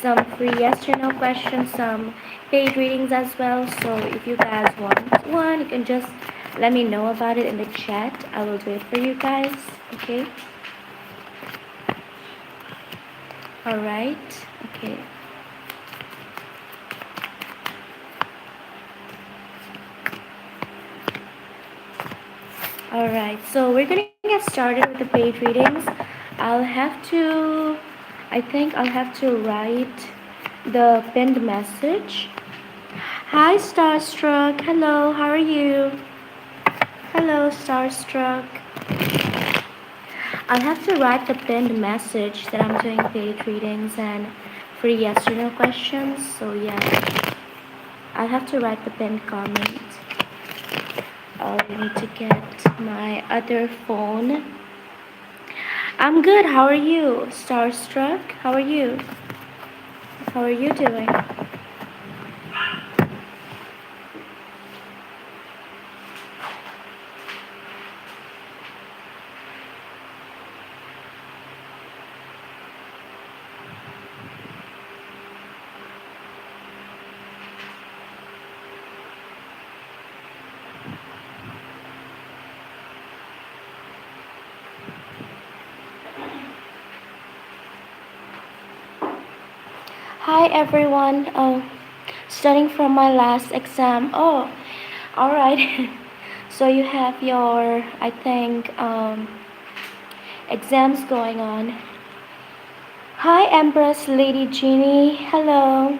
some free yes or no questions, some paid readings as well. So if you guys want one, you can just let me know about it in the chat. I will do it for you guys. Okay. All right. Okay. All right. So we're gonna get started with the paid readings. I think I'll have to write the pinned message. Hi, Starstruck. Hello. How are you? Hello, Starstruck. I'll have to write the pinned message that I'm doing paid readings and free yes or no questions. So yeah, I'll have to write the pinned comment. I'll need to get my other phone. I'm good. How are you, Starstruck? How are you? How are you doing? Hi everyone. Studying from my last exam. Oh, all right. So you have your, I think, exams going on. Hi, Empress Lady Jeannie. Hello.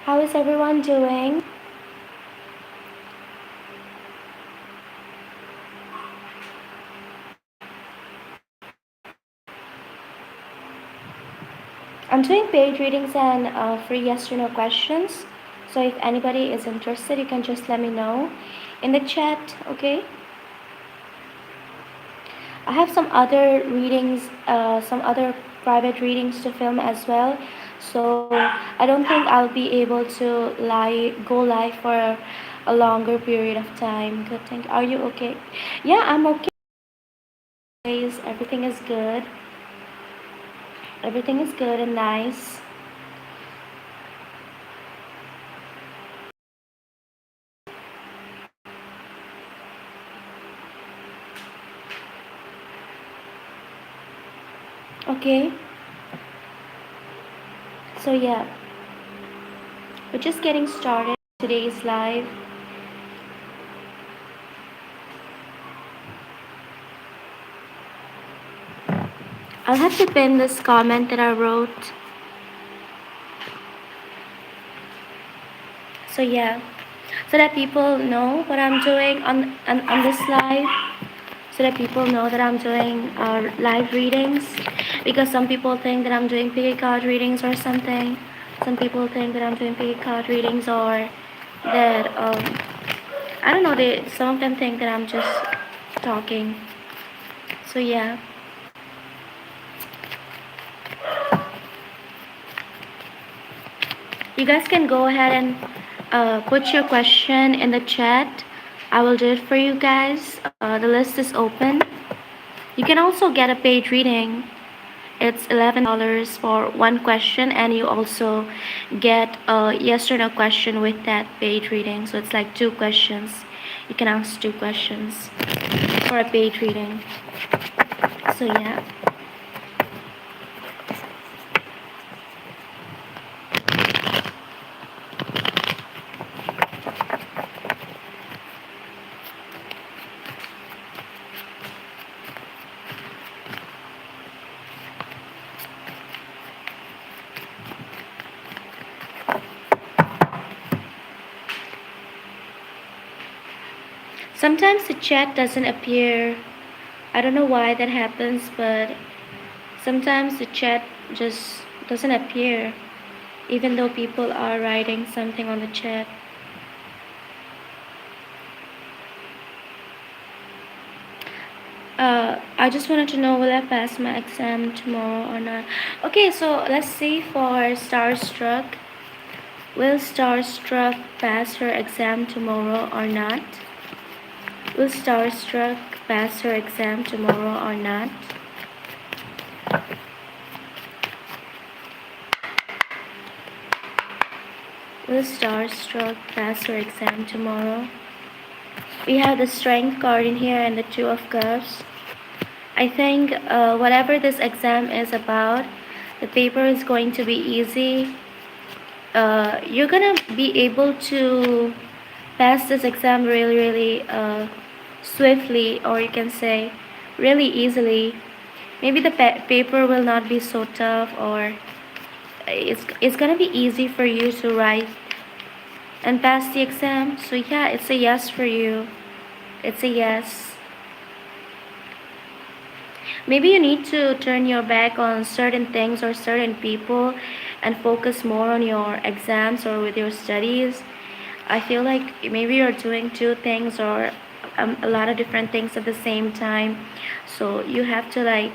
How is everyone doing? I'm doing paid readings and free yes or no questions. So if anybody is interested, you can just let me know in the chat, okay? I have some other readings, some other private readings to film as well. So I don't think I'll be able to go live for a longer period of time. Good, thank you. Are you okay? Yeah, I'm okay. Everything is good. Everything is good and nice. Okay. So yeah, we're just getting started. Today's live. I'll have to pin this comment that I wrote. So yeah, so that people know what I'm doing on this live. So that people know that I'm doing live readings, because some people think that I'm doing picky card readings or something. Some people think that I'm doing picky card readings, or that I don't know. Some of them think that I'm just talking. So yeah. You guys can go ahead and put your question in the chat. I will do it for you guys. The list is open. You can also get a paid reading. It's $11 for one question, and you also get a yes or no question with that paid reading. So it's like 2 questions. You can ask 2 questions for a paid reading. So yeah. Sometimes the chat doesn't appear. I don't know why that happens, but sometimes the chat just doesn't appear, even though people are writing something on the chat. I just wanted to know, will I pass my exam tomorrow or not? Okay, so let's see for Starstruck. Will Starstruck pass her exam tomorrow or not? Will Starstruck pass her exam tomorrow or not? Will Starstruck pass her exam tomorrow? We have the Strength card in here and the Two of Cups. I think whatever this exam is about, the paper is going to be easy. You're gonna be able to pass this exam really swiftly, or you can say really easily. Maybe the paper will not be so tough, or it's gonna be easy for you to write and pass the exam. So yeah, it's a yes for you. It's a yes. Maybe you need to turn your back on certain things or certain people and focus more on your exams or with your studies. I feel like maybe you're doing two things or a lot of different things at the same time. So you have to like,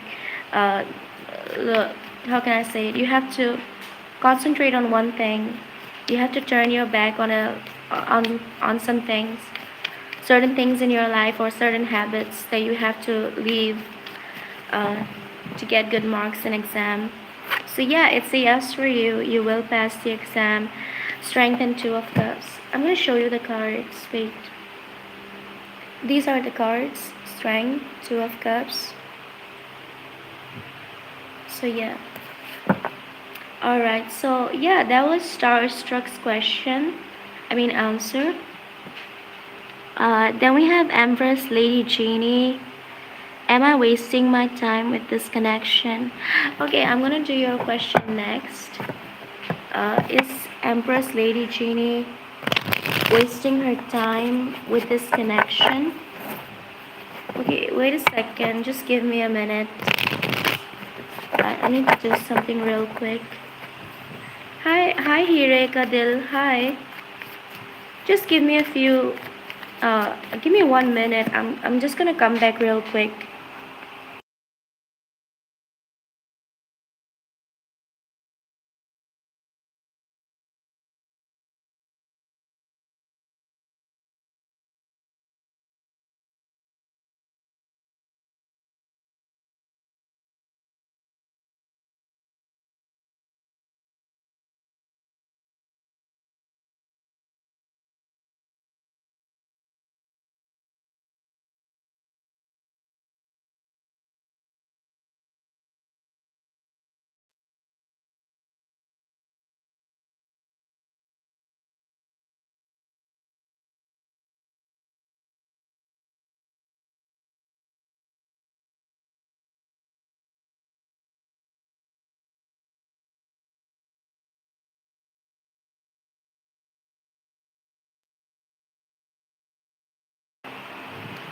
uh, look, how can I say it? You have to concentrate on one thing. You have to turn your back on some things, certain things in your life or certain habits that you have to leave uh, to get good marks in exam. So yeah, it's a yes for you. You will pass the exam. Strength and Two of Cups. I'm going to show you the cards. Wait. These are the cards. Strength, Two of Cups. So yeah. Alright, so yeah, that was Starstruck's question. Answer. Then we have Empress Lady Genie. Am I wasting my time with this connection? Okay, I'm gonna do your question next. Is Empress Lady Genie wasting her time with this connection? Okay, wait a second. Just give me a minute. I need to do something real quick. Hi, Hire Kadil. Hi. Just give me a few. Give me 1 minute. I'm just gonna come back real quick.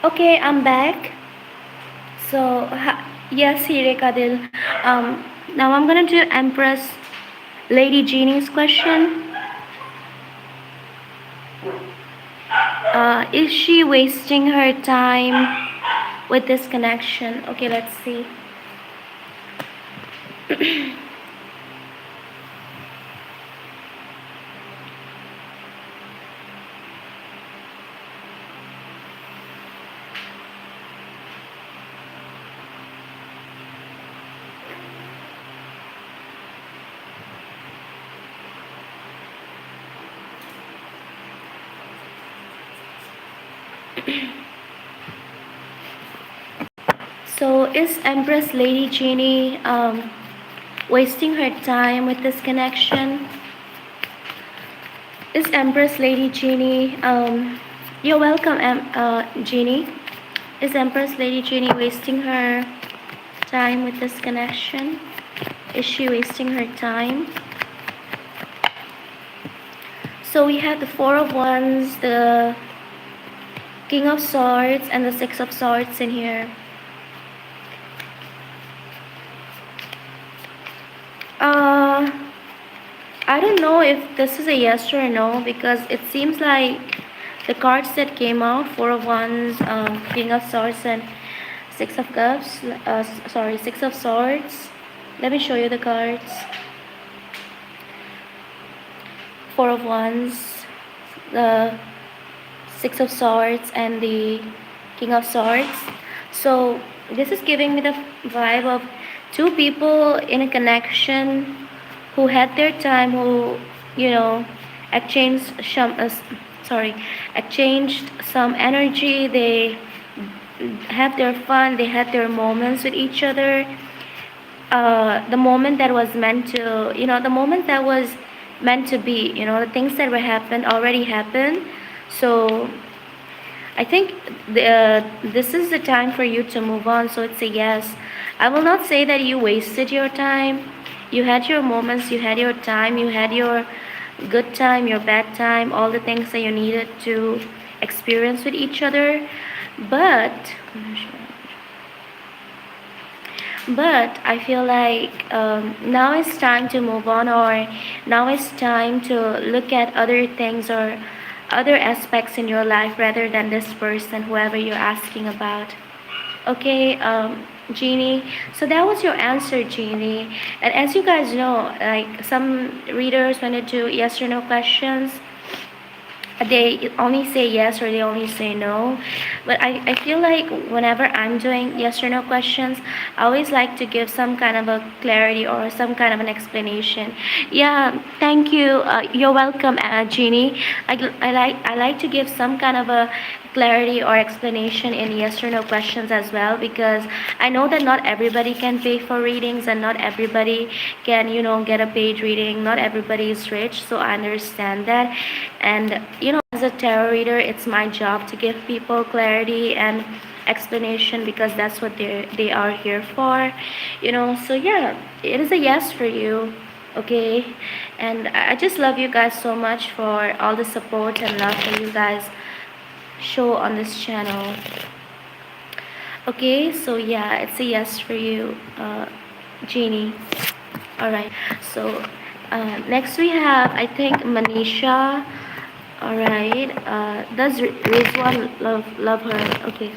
Okay, I'm back. So yes, Hire Kadil. Now I'm gonna do Empress Lady Genie's question. Is she wasting her time with this connection? Okay, let's see. So is Empress Lady Genie wasting her time with this connection? Is Empress Lady Genie you're welcome, Genie. Is Empress Lady Genie wasting her time with this connection? Is she wasting her time? So we have the Four of Wands, the King of Swords, and the Six of Swords in here. I don't know if this is a yes or a no, because it seems like the cards that came out, Four of Wands, King of Swords, and Six of Cups, Six of Swords. Let me show you the cards. Four of Wands, the Six of Swords, and the King of Swords. So this is giving me the vibe of two people in a connection who had their time, who, you know, exchanged some sorry exchanged some energy. They have their fun, they had their moments with each other. The moment that was meant to, the moment that was meant to be, the things that were happened already happened. So I think this is the time for you to move on. So it's a yes. I will not say that you wasted your time. You had your moments, you had your time, you had your good time, your bad time, all the things that you needed to experience with each other. But I feel like now it's time to move on, or now it's time to look at other things or other aspects in your life rather than this person, whoever you're asking about. Okay, Jeannie. So that was your answer, Jeannie. And as you guys know, like some readers, when they do yes or no questions, they only say yes or they only say no. But I feel like whenever I'm doing yes or no questions, I always like to give some kind of a clarity or some kind of an explanation. Yeah, thank you. You're welcome, Jeannie. I like to give some kind of a clarity or explanation in yes or no questions as well, because I know that not everybody can pay for readings and not everybody can, get a paid reading. Not everybody is rich, so I understand that. And as a tarot reader, it's my job to give people clarity and explanation, because that's what they are here for. So yeah, it is a yes for you. Okay, and I just love you guys so much for all the support and love that you guys show on this channel. Okay, so yeah, it's a yes for you, Jeannie. All right, so next we have, I think, Manisha. All right, does Rizwan love her? Okay,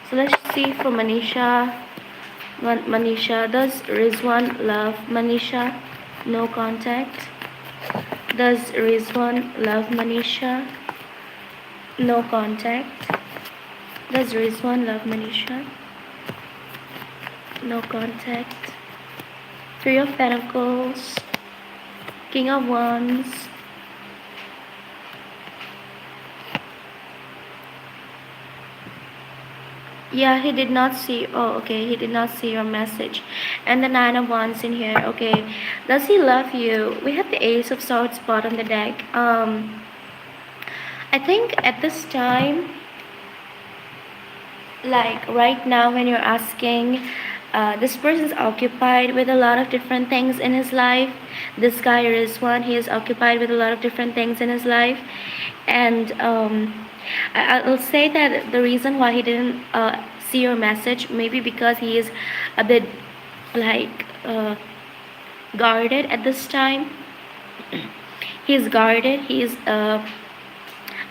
so let's see for Manisha. Manisha, does Rizwan love Manisha? No contact. Does Rizwan love Manisha? No contact. Does Rizwan love Manisha? No contact. Three of Pentacles. King of Wands. Yeah, he did not see. Oh, okay. He did not see your message. And the Nine of Wands in here. Okay. Does he love you? We have the Ace of Swords spot on the deck. I think at this time, like right now, when you're asking, this person is occupied with a lot of different things in his life. This guy is one. He is occupied with a lot of different things in his life, and I'll say that the reason why he didn't see your message, maybe because he is a bit like guarded at this time. He's guarded. He's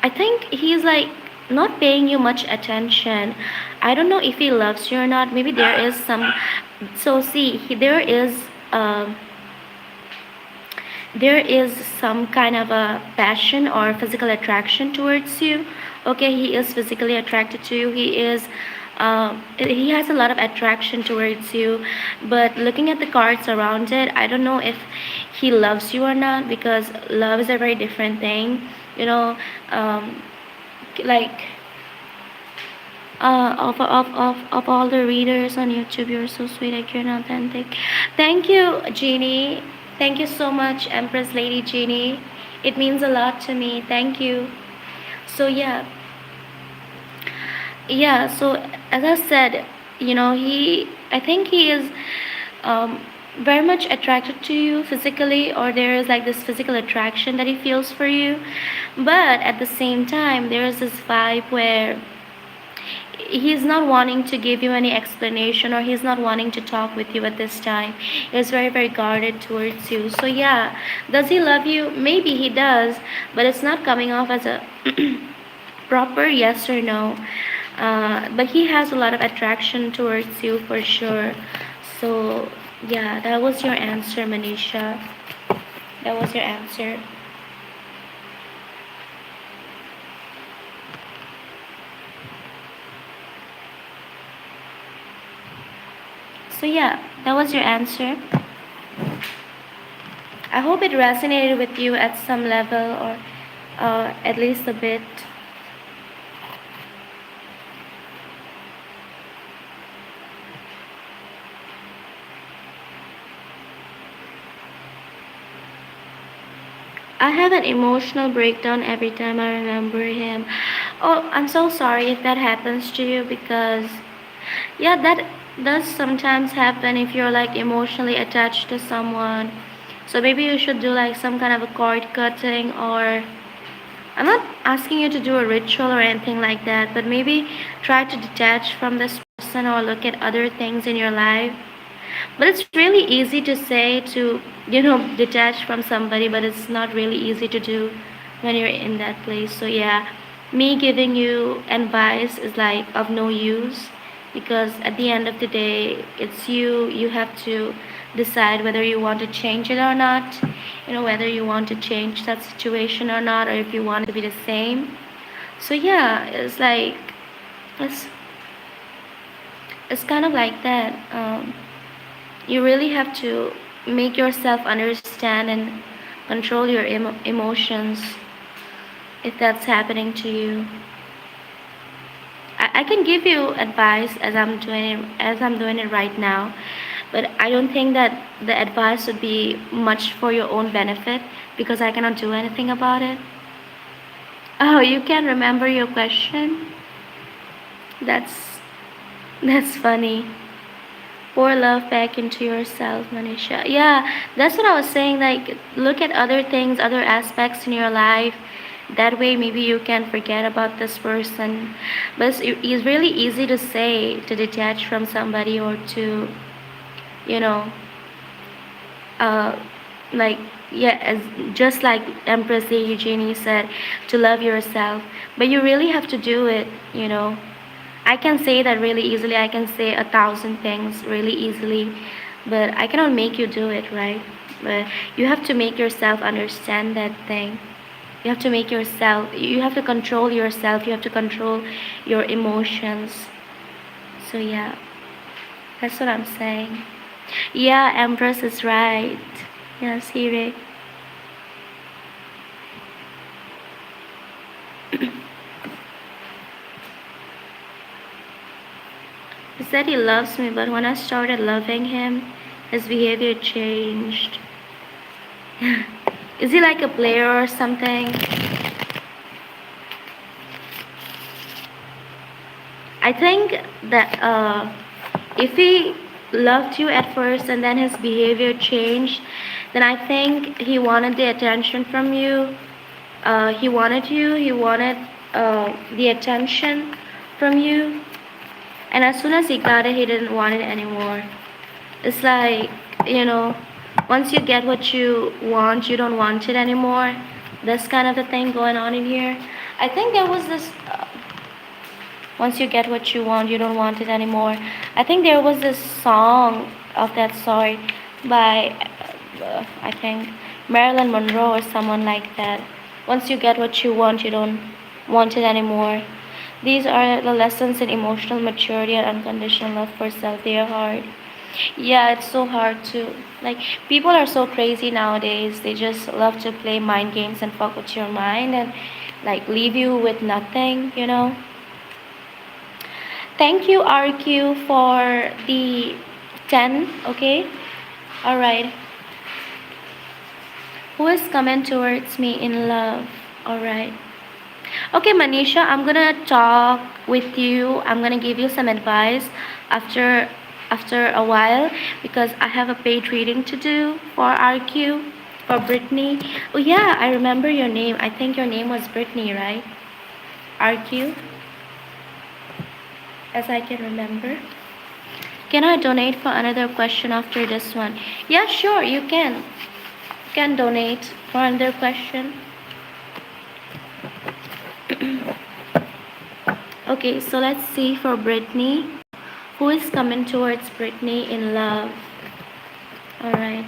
I think he's like not paying you much attention. I don't know if he loves you or not. Maybe there is some. So see, there is some kind of a passion or physical attraction towards you. Okay, he is physically attracted to you. He has a lot of attraction towards you, but looking at the cards around it, I don't know if he loves you or not, because love is a very different thing. Like of all the readers on YouTube, you're so sweet, like you're authentic. Thank you, Jeannie. Thank you so much, Empress Lady Jeannie. It means a lot to me. Thank you. So yeah. So as I said, I think he is very much attracted to you physically, or there is like this physical attraction that he feels for you. But at the same time, there is this vibe where he's not wanting to give you any explanation, or he's not wanting to talk with you at this time. He's very, very guarded towards you. So yeah, does he love you? Maybe he does, but it's not coming off as a proper yes or no. But he has a lot of attraction towards you for sure. So yeah, that was your answer, Manisha. That was your answer. So yeah, that was your answer. I hope it resonated with you at some level, or at least a bit. I have an emotional breakdown every time I remember him. Oh, I'm so sorry if that happens to you, because yeah, that does sometimes happen if you're like emotionally attached to someone. So maybe you should do like some kind of a cord cutting, or I'm not asking you to do a ritual or anything like that, but maybe try to detach from this person or look at other things in your life. But it's really easy to say to, detach from somebody, but it's not really easy to do when you're in that place. So yeah, me giving you advice is like of no use, because at the end of the day, it's you. You have to decide whether you want to change it or not. Whether you want to change that situation or not, or if you want it to be the same. So yeah, it's it's kind of like that. You really have to make yourself understand and control your emotions if that's happening to you. I can give you advice as I'm doing it right now, but I don't think that the advice would be much for your own benefit, because I cannot do anything about it. Oh, you can remember your question? That's that's funny. Pour love back into yourself, Manisha. Yeah, that's what I was saying. Like, look at other things, other aspects in your life. That way, maybe you can forget about this person. But it's really easy to say to detach from somebody, or to, you know, uh, like, yeah, just like Empress Eugenie said, to love yourself. But you really have to do it. I can say that really easily. I can say 1,000 things really easily, but I cannot make you do it, right? But you have to make yourself understand that thing. You have to control yourself. You have to control your emotions. So yeah, that's what I'm saying. Yeah, Empress is right. Yes, Hire. He said he loves me, but when I started loving him, his behavior changed. Is he like a player or something? I think that if he loved you at first and then his behavior changed, then I think he wanted the attention from you. He wanted the attention from you. And as soon as he got it, he didn't want it anymore. It's like, you know, once you get what you want, you don't want it anymore. That's kind of the thing going on in here. I think there was this once you get what you want, you don't want it anymore. I think there was this song of that sort by, I think, Marilyn Monroe or someone like that. Once you get what you want, you don't want it anymore. These are the lessons in emotional maturity and unconditional love for self. They are hard. Yeah, it's so hard to, like, people are so crazy nowadays. They just love to play mind games and fuck with your mind, and like leave you with nothing. Thank you, RQ, for the 10. Okay. All right. Who is coming towards me in love? All right. Okay, Manisha, I'm gonna talk with you. I'm gonna give you some advice after a while, because I have a paid reading to do for RQ, for Brittany. Oh yeah, I remember your name. I think your name was Brittany, right? RQ, as I can remember. Can I donate for another question after this one? Yeah, sure, you can. You can donate for another question. Okay, so let's see for Brittany. Who is coming towards Brittany in love? Alright.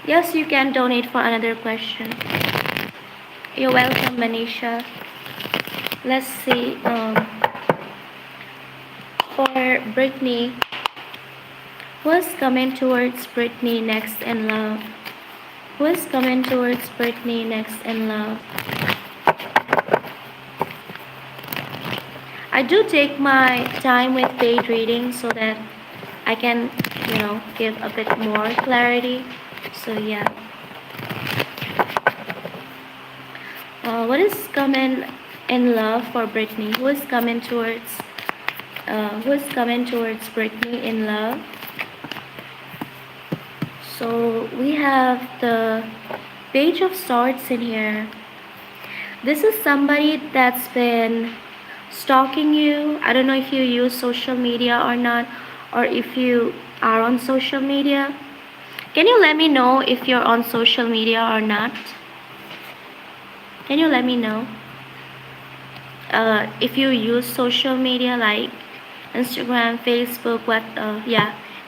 Yes, you can donate for another question. You're welcome, Manisha. Let's see. For Brittany, Who is coming towards Brittany next in love? Who is coming towards Brittany next in love? I do take my time with paid reading so that I can, give a bit more clarity. So yeah. What is coming in love for Brittany? Who is coming towards Brittany in love? So we have the Page of Swords in here. This is somebody that's been stalking you. I don't know if you use social media or not, or if you are on social media. Can you let me know if you're on social media or not? Can you let me know if you use social media like Instagram, Facebook,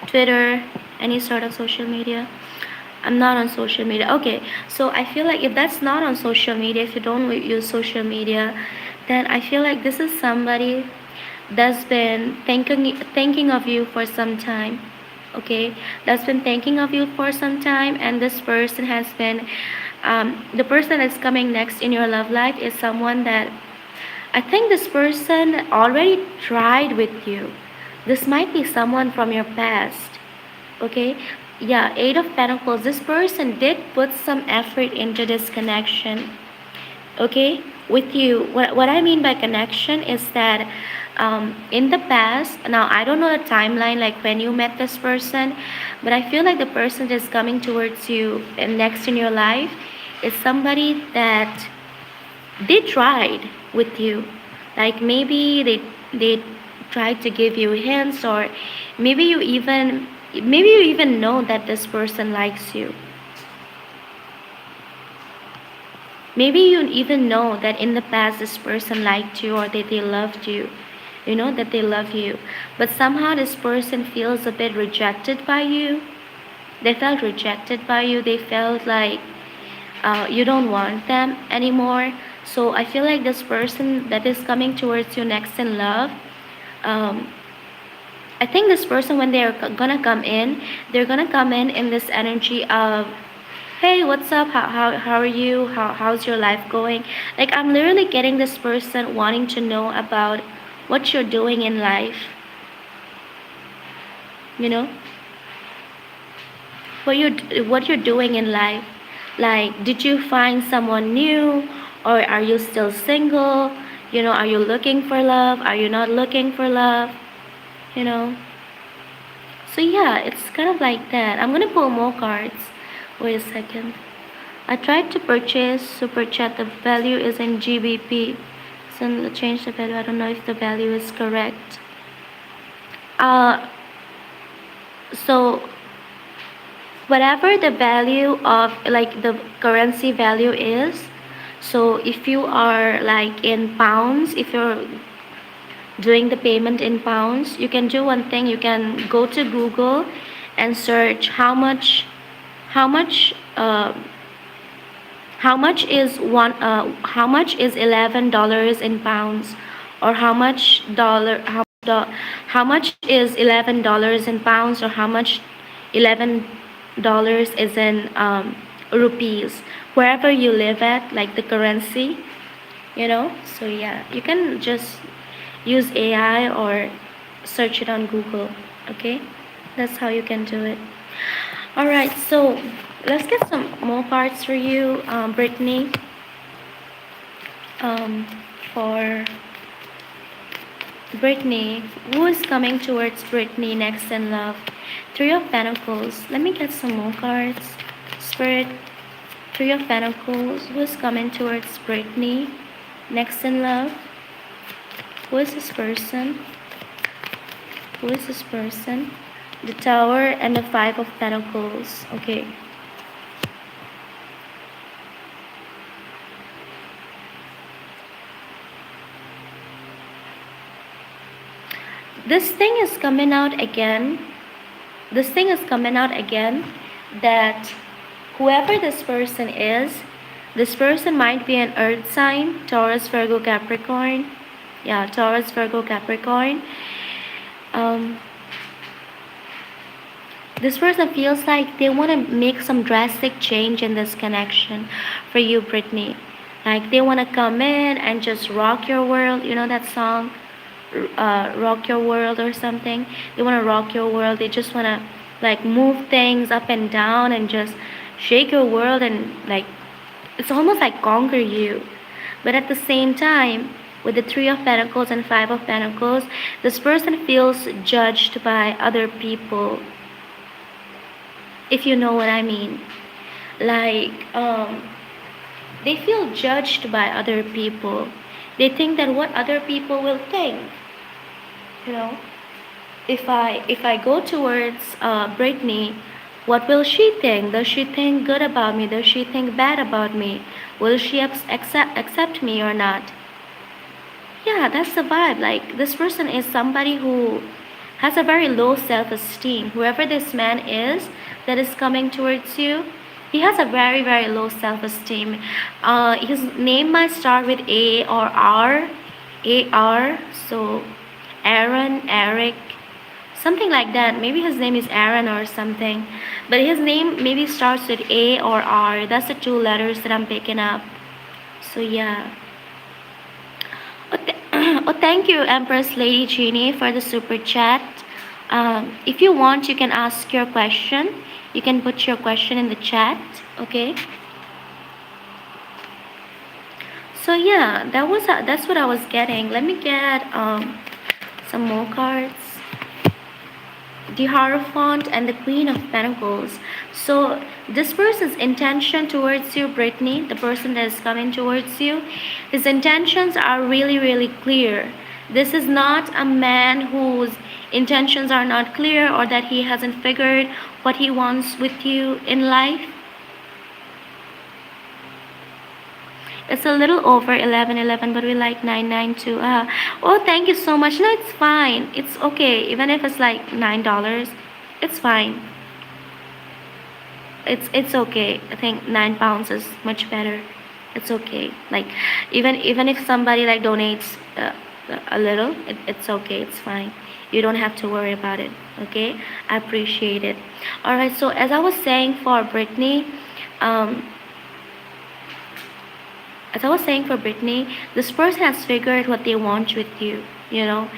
Twitter, any sort of social media? I'm not on social media. Okay, so I feel like if that's not on social media, if you don't use social media, then I feel like this is somebody that's been thinking of you for some time. Okay, that's been thinking of you for some time, and this person has been the person that's coming next in your love life is someone that I think this person already tried with you. This might be someone from your past. Okay, yeah, Eight of Pentacles. This person did put some effort into this connection. Okay, with you. What I mean by connection is that in the past, now I don't know the timeline like when you met this person, but I feel like the person that's coming towards you and next in your life is somebody that they tried with you. Like maybe they tried to give you hints, or maybe you even know that this person likes you. Maybe you even know that in the past this person liked you, or that they loved you. You know that they love you. But somehow this person feels a bit rejected by you. They felt rejected by you. They felt like you don't want them anymore. So I feel like this person that is coming towards you next in love, I think this person, when they're gonna come in, they're gonna come in this energy of, hey, what's up? How are you? How's your life going? Like, I'm literally getting this person wanting to know about what you're doing in life. You know? What you're doing in life. Like, did you find someone new? Or are you still single? Are you looking for love? Are you not looking for love? So yeah, it's kind of like that. I'm gonna pull more cards. Wait a second. I tried to purchase superchat. The value is in GBP. So change the value. I don't know if the value is correct. So whatever the value of, like, the currency value is, so if you are like in pounds, if you're doing the payment in pounds, you can do one thing. You can go to Google and search how much is $11 in pounds, or how much is $11 in pounds, or how much $11 is in rupees, wherever you live at, like the currency. So yeah, you can just use AI or search it on Google. Okay, that's how you can do it. All right, so let's get some more cards for you, Brittany. For Brittany, who is coming towards Brittany next in love? Three of Pentacles. Let me get some more cards. Spirit, Three of Pentacles. Who is coming towards Brittany next in love? Who is this person? Who is this person? The Tower and the Five of Pentacles. Okay. This thing is coming out again. This thing is coming out again, that whoever this person is, this person might be an earth sign, Taurus, Virgo, Capricorn. Yeah, Taurus, Virgo, Capricorn. This person feels like they want to make some drastic change in this connection for you, Brittany. Like they want to come in and just rock your world. You know that song, Rock Your World or something? They want to rock your world. They just want to like move things up and down and just shake your world and like it's almost like conquer you. But at the same time, with the Three of Pentacles and Five of Pentacles, this person feels judged by other people, if you know what I mean. Like, they feel judged by other people. They think that what other people will think, you know. If I go towards Brittany, what will she think? Does she think good about me? Does she think bad about me? Will she accept me or not? Yeah, that's the vibe. Like this person is somebody who has a very low self-esteem. Whoever this man is that is coming towards you, he has a very very low self-esteem. His name might start with A or R, A-R. So Aaron, Eric, something like that. Maybe his name is Aaron or something, but his name maybe starts with A or R. That's the two letters that I'm picking up. So yeah. Oh, thank you, Empress Lady Genie, for the super chat. If you want, you can ask your question. You can put your question in the chat, okay? So yeah, that's what I was getting. Let me get some more cards. The Hierophant and the Queen of Pentacles. So this person's intention towards you, Brittany, the person that is coming towards you, his intentions are really really clear. This is not a man whose intentions are not clear or that he hasn't figured what he wants with you in life. It's a little over 11:11, but we like 992. Oh, thank you so much. No, it's fine. It's okay. Even if it's like $9, it's fine. It's okay. I think £9 is much better. It's okay. Like even if somebody like donates a little, it's okay. It's fine. You don't have to worry about it. Okay, I appreciate it. All right. So as I was saying for Brittany, this person has figured what they want with you, you know.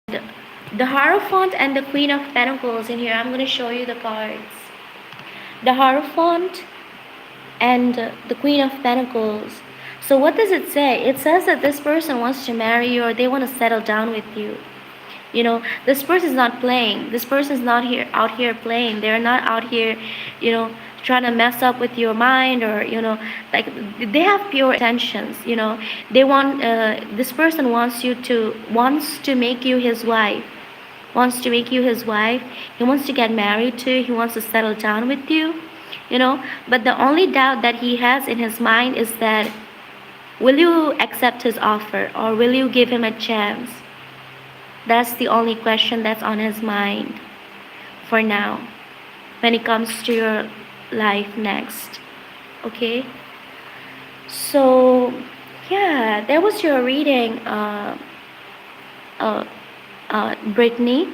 The Hierophant and the Queen of Pentacles in here, I'm going to show you the cards. The Hierophant and the Queen of Pentacles. So what does it say? It says that this person wants to marry you or they want to settle down with you. You know, this person is not playing. This person is not out here playing. They're not out here, you know, trying to mess up with your mind or, you know, like they have pure intentions. You know, they want this person wants to make you his wife. Wants to make you his wife. He wants to get married to you. He wants to settle down with you. You know, but the only doubt that he has in his mind is that will you accept his offer or will you give him a chance? That's the only question that's on his mind for now when it comes to your life next. Okay, so yeah, that was your reading, Brittany.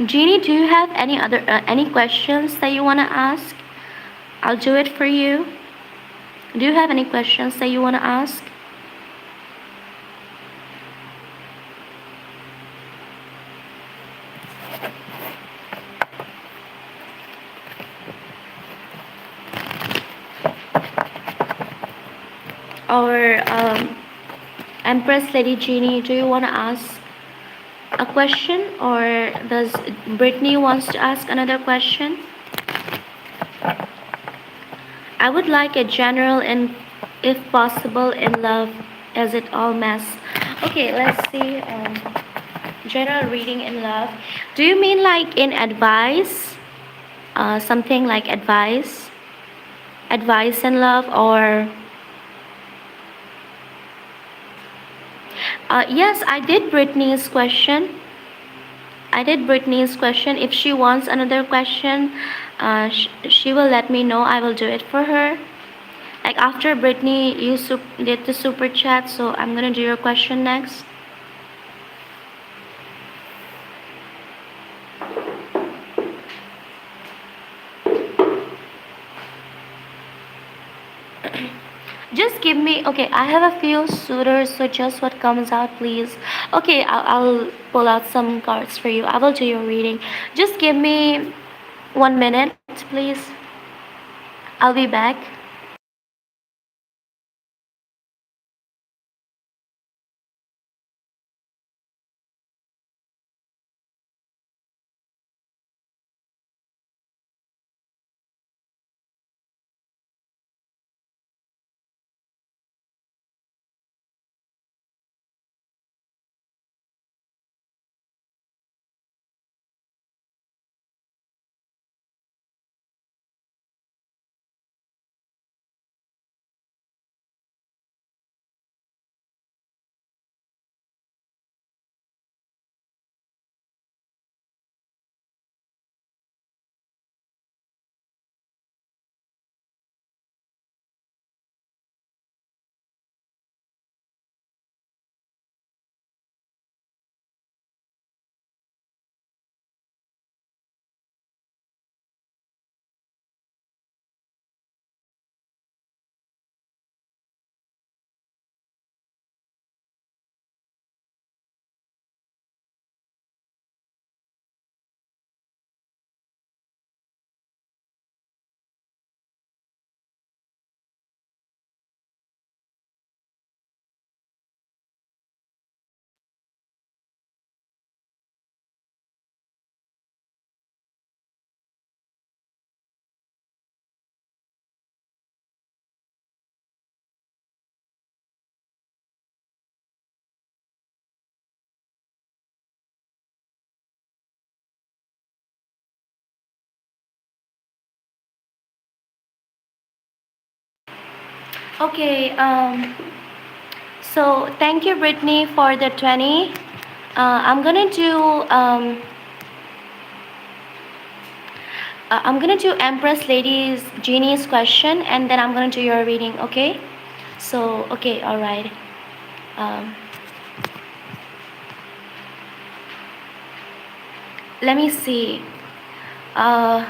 Jeannie, do you have any questions that you want to ask? I'll do it for you. Do you have any questions that you want to ask? Or Empress Lady Jeannie, do you want to ask a question, or does Brittany wants to ask another question? I would like a general and if possible in love as it all mess. Okay, let's see. General reading in love. Do you mean like in advice? Something like advice? Advice in love, or yes, I did Brittany's question. If she wants another question, she will let me know. I will do it for her. Like after Brittany, you did the super chat, so I'm gonna do your question next. Okay, I have a few suitors, so just what comes out, please. Okay, I'll pull out some cards for you. I will do your reading. Just give me 1 minute, please. I'll be back. Okay, so thank you, Brittany, for the 20. I'm gonna do I'm gonna do Empress Lady's Genie's question, and then I'm gonna do your reading. Okay? So okay, all right. Um, Let me see. Uh,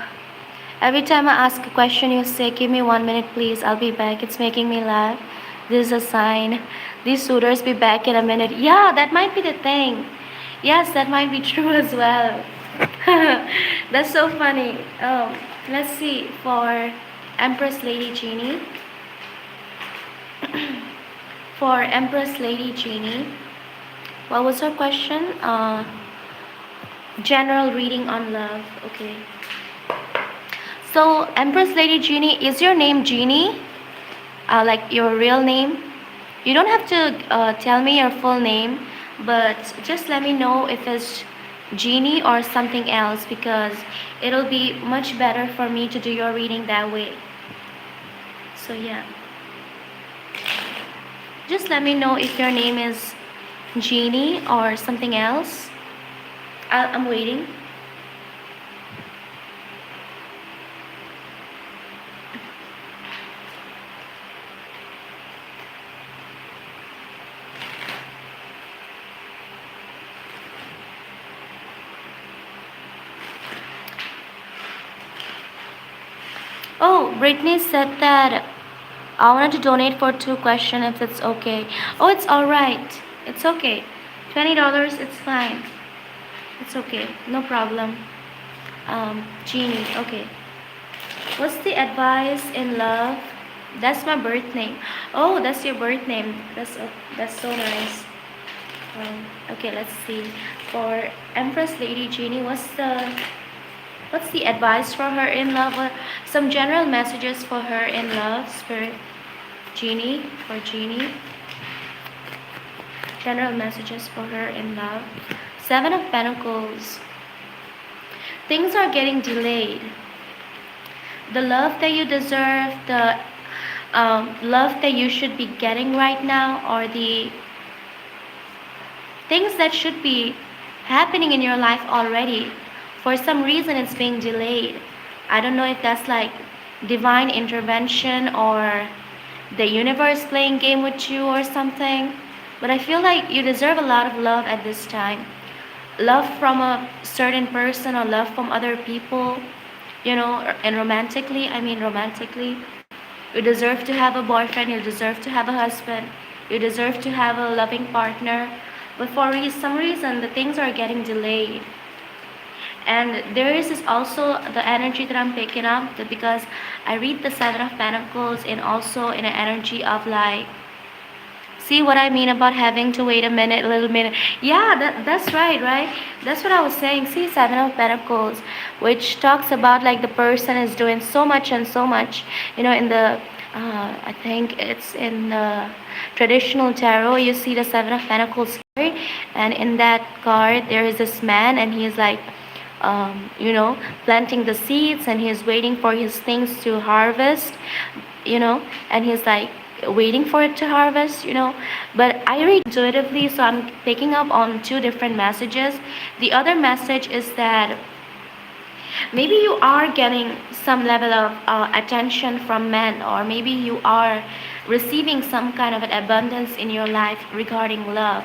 every time I ask a question, you say, "Give me 1 minute, please. I'll be back." It's making me laugh. This is a sign. These suitors be back in a minute. Yeah, that might be the thing. Yes, that might be true as well. That's so funny. Let's see for Empress Lady Genie. For Empress Lady Genie, what was her question? General reading on love. Okay. So, Empress Lady Genie, is your name Genie? Like your real name? You don't have to tell me your full name, but just let me know if it's Genie or something else, because it'll be much better for me to do your reading that way. So, yeah. Just let me know if your name is Genie or something else. I'm waiting. Oh, Brittany said that I wanted to donate for 2 questions if it's okay. Oh, it's alright. It's okay. $20, it's fine. It's okay. No problem. Jeannie, okay. What's the advice in love? That's my birth name. Oh, that's your birth name. That's so nice. Okay, let's see. For Empress Lady Jeannie, what's the advice for her in love? Some general messages for her in love, Spirit Genie, for Genie. General messages for her in love. 7 of Pentacles. Things are getting delayed. The love that you deserve, the love that you should be getting right now, or the things that should be happening in your life already, for some reason it's being delayed. I don't know if that's like divine intervention or the universe playing game with you or something, but I feel like you deserve a lot of love at this time. Love from a certain person, or love from other people, and romantically, You deserve to have a boyfriend, you deserve to have a husband, you deserve to have a loving partner, but for some reason the things are getting delayed. And there is also the energy that I'm picking up, that because I read the Seven of Pentacles and also in an energy of like, see what I mean about having to wait a minute, a little minute. Yeah, that's right, right? That's what I was saying. See, Seven of Pentacles, which talks about like the person is doing so much and so much. In the, I think it's in the traditional tarot, you see the Seven of Pentacles here. And in that card, there is this man and he's like, planting the seeds, and he's waiting for his things to harvest, and he's like waiting for it to harvest. But I read intuitively, so I'm picking up on two different messages. The other message is that maybe you are getting some level of attention from men, or maybe you are receiving some kind of an abundance in your life regarding love.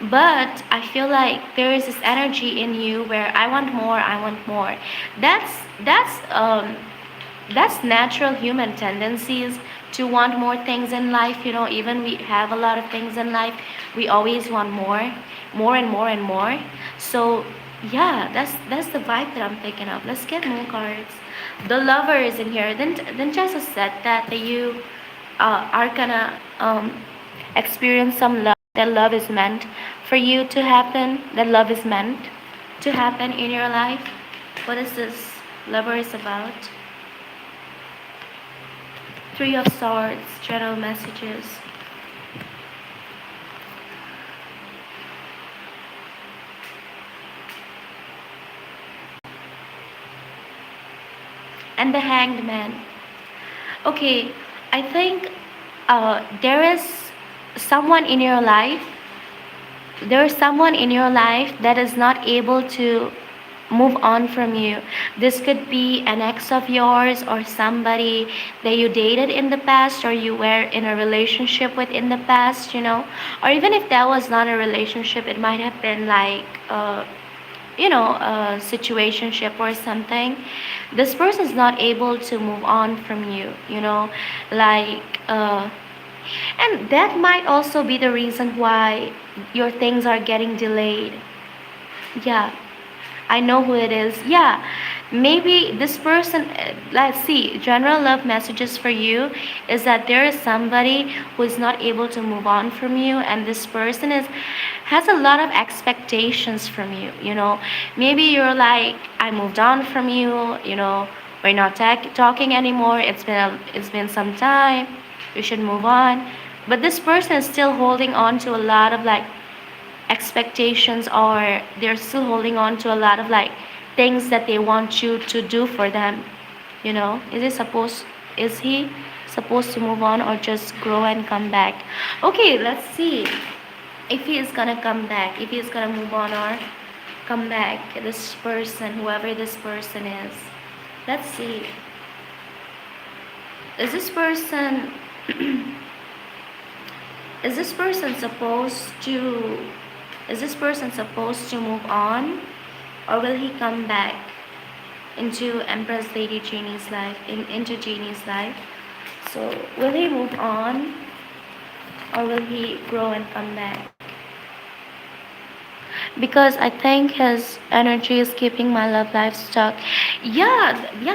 But I feel like there is this energy in you where I want more, I want more. That's natural human tendencies to want more things in life. Even we have a lot of things in life, we always want more and more and more. So yeah, that's the vibe that I'm picking up. Let's get more cards. The Lover is in here. Then just said that you are gonna experience some love. That love is meant for you to happen. That love is meant to happen in your life. What is this Lover is about? Three of Swords, general messages. And the Hanged Man. Okay, I think there is someone in your life. There is someone in your life that is not able to move on from you. This could be an ex of yours, or somebody that you dated in the past, or you were in a relationship with in the past, or even if that was not a relationship, it might have been like a situationship or something. This person is not able to move on from you, like and that might also be the reason why your things are getting delayed. Yeah, I know who it is. Yeah, maybe this person, let's see, general love messages for you is that there is somebody who is not able to move on from you, and this person has a lot of expectations from you. Maybe you're like, I moved on from you, we're not talking anymore, it's been some time, you should move on. But this person is still holding on to a lot of like expectations, or they're still holding on to a lot of like things that they want you to do for them. Is he supposed to move on, or just grow and come back? Okay, let's see if he is gonna come back, if he is gonna move on or come back. This person, whoever this person is, let's see. Is this person is this person supposed to move on, or will he come back into Empress Lady Genie's life, into Genie's life? So will he move on, or will he grow and come back? Because I think his energy is keeping my love life stuck. Yeah,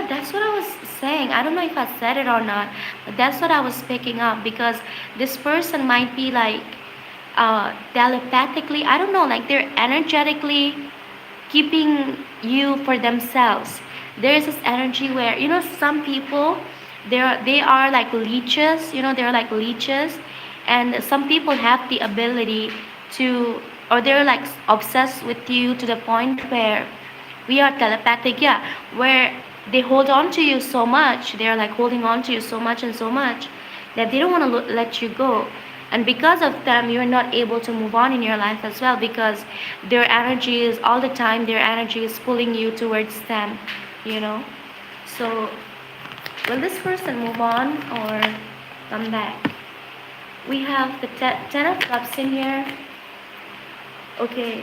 that's what I was saying. I don't know if I said it or not, but that's what I was picking up. Because this person might be like telepathically, I don't know, like they're energetically keeping you for themselves. There's this energy where, some people, they are like leeches. They're like leeches, and some people have the ability to, or they're like obsessed with you to the point where we are telepathic. Yeah, where they hold on to you so much, they're like holding on to you so much and so much that they don't want to let you go. And because of them, you're not able to move on in your life as well, because their energy is all the time, their energy is pulling you towards them. So will this person move on or come back? We have the Ten of Cups in here. Okay,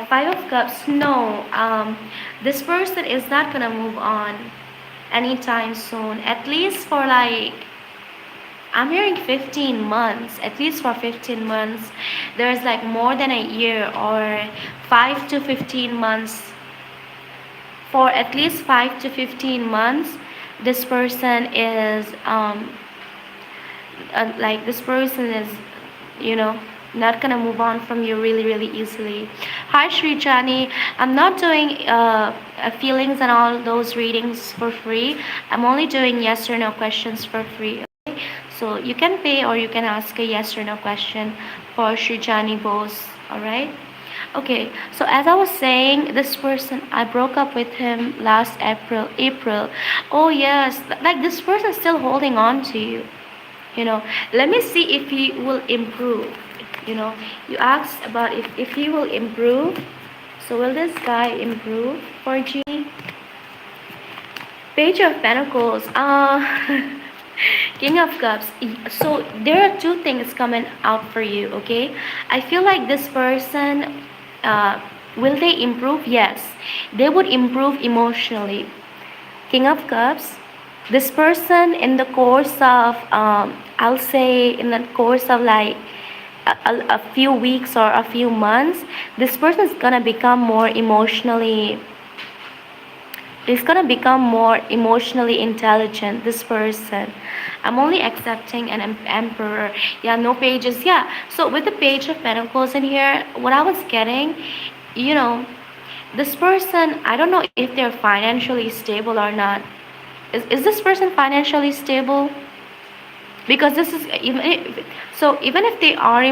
Five of Cups. No, this person is not gonna move on anytime soon. At least for like I'm hearing 15 months, at least for 15 months. There's like more than a year, or 5 to 15 months. For at least 5 to 15 months, this person is like this person is, you know, not gonna move on from you really really easily. Hi Shri Chani, I'm not doing feelings and all those readings for free. I'm only doing yes or no questions for free. Okay, so you can pay or you can ask a yes or no question for Shri Chani Bose. All right. Okay, so as I was saying, this person, I broke up with him last April. Oh yes, like this person is still holding on to you. You know, let me see if he will improve. You know, you asked about if he will improve. So will this guy improve for G? Page of Pentacles. King of Cups. So there are two things coming out for you, okay? I feel like this person, will they improve? Yes, they would improve emotionally. King of Cups. This person, in the course of, I'll say, in the course of like a few weeks or a few months, this person is gonna become more emotionally, is gonna become more emotionally intelligent. This person, I'm only accepting an emperor. Yeah, no pages. Yeah, so with the page of pentacles in here, what I was getting, you know, this person, I don't know if they're financially stable or not. Is this person financially stable? Because this is, even if, so even if they are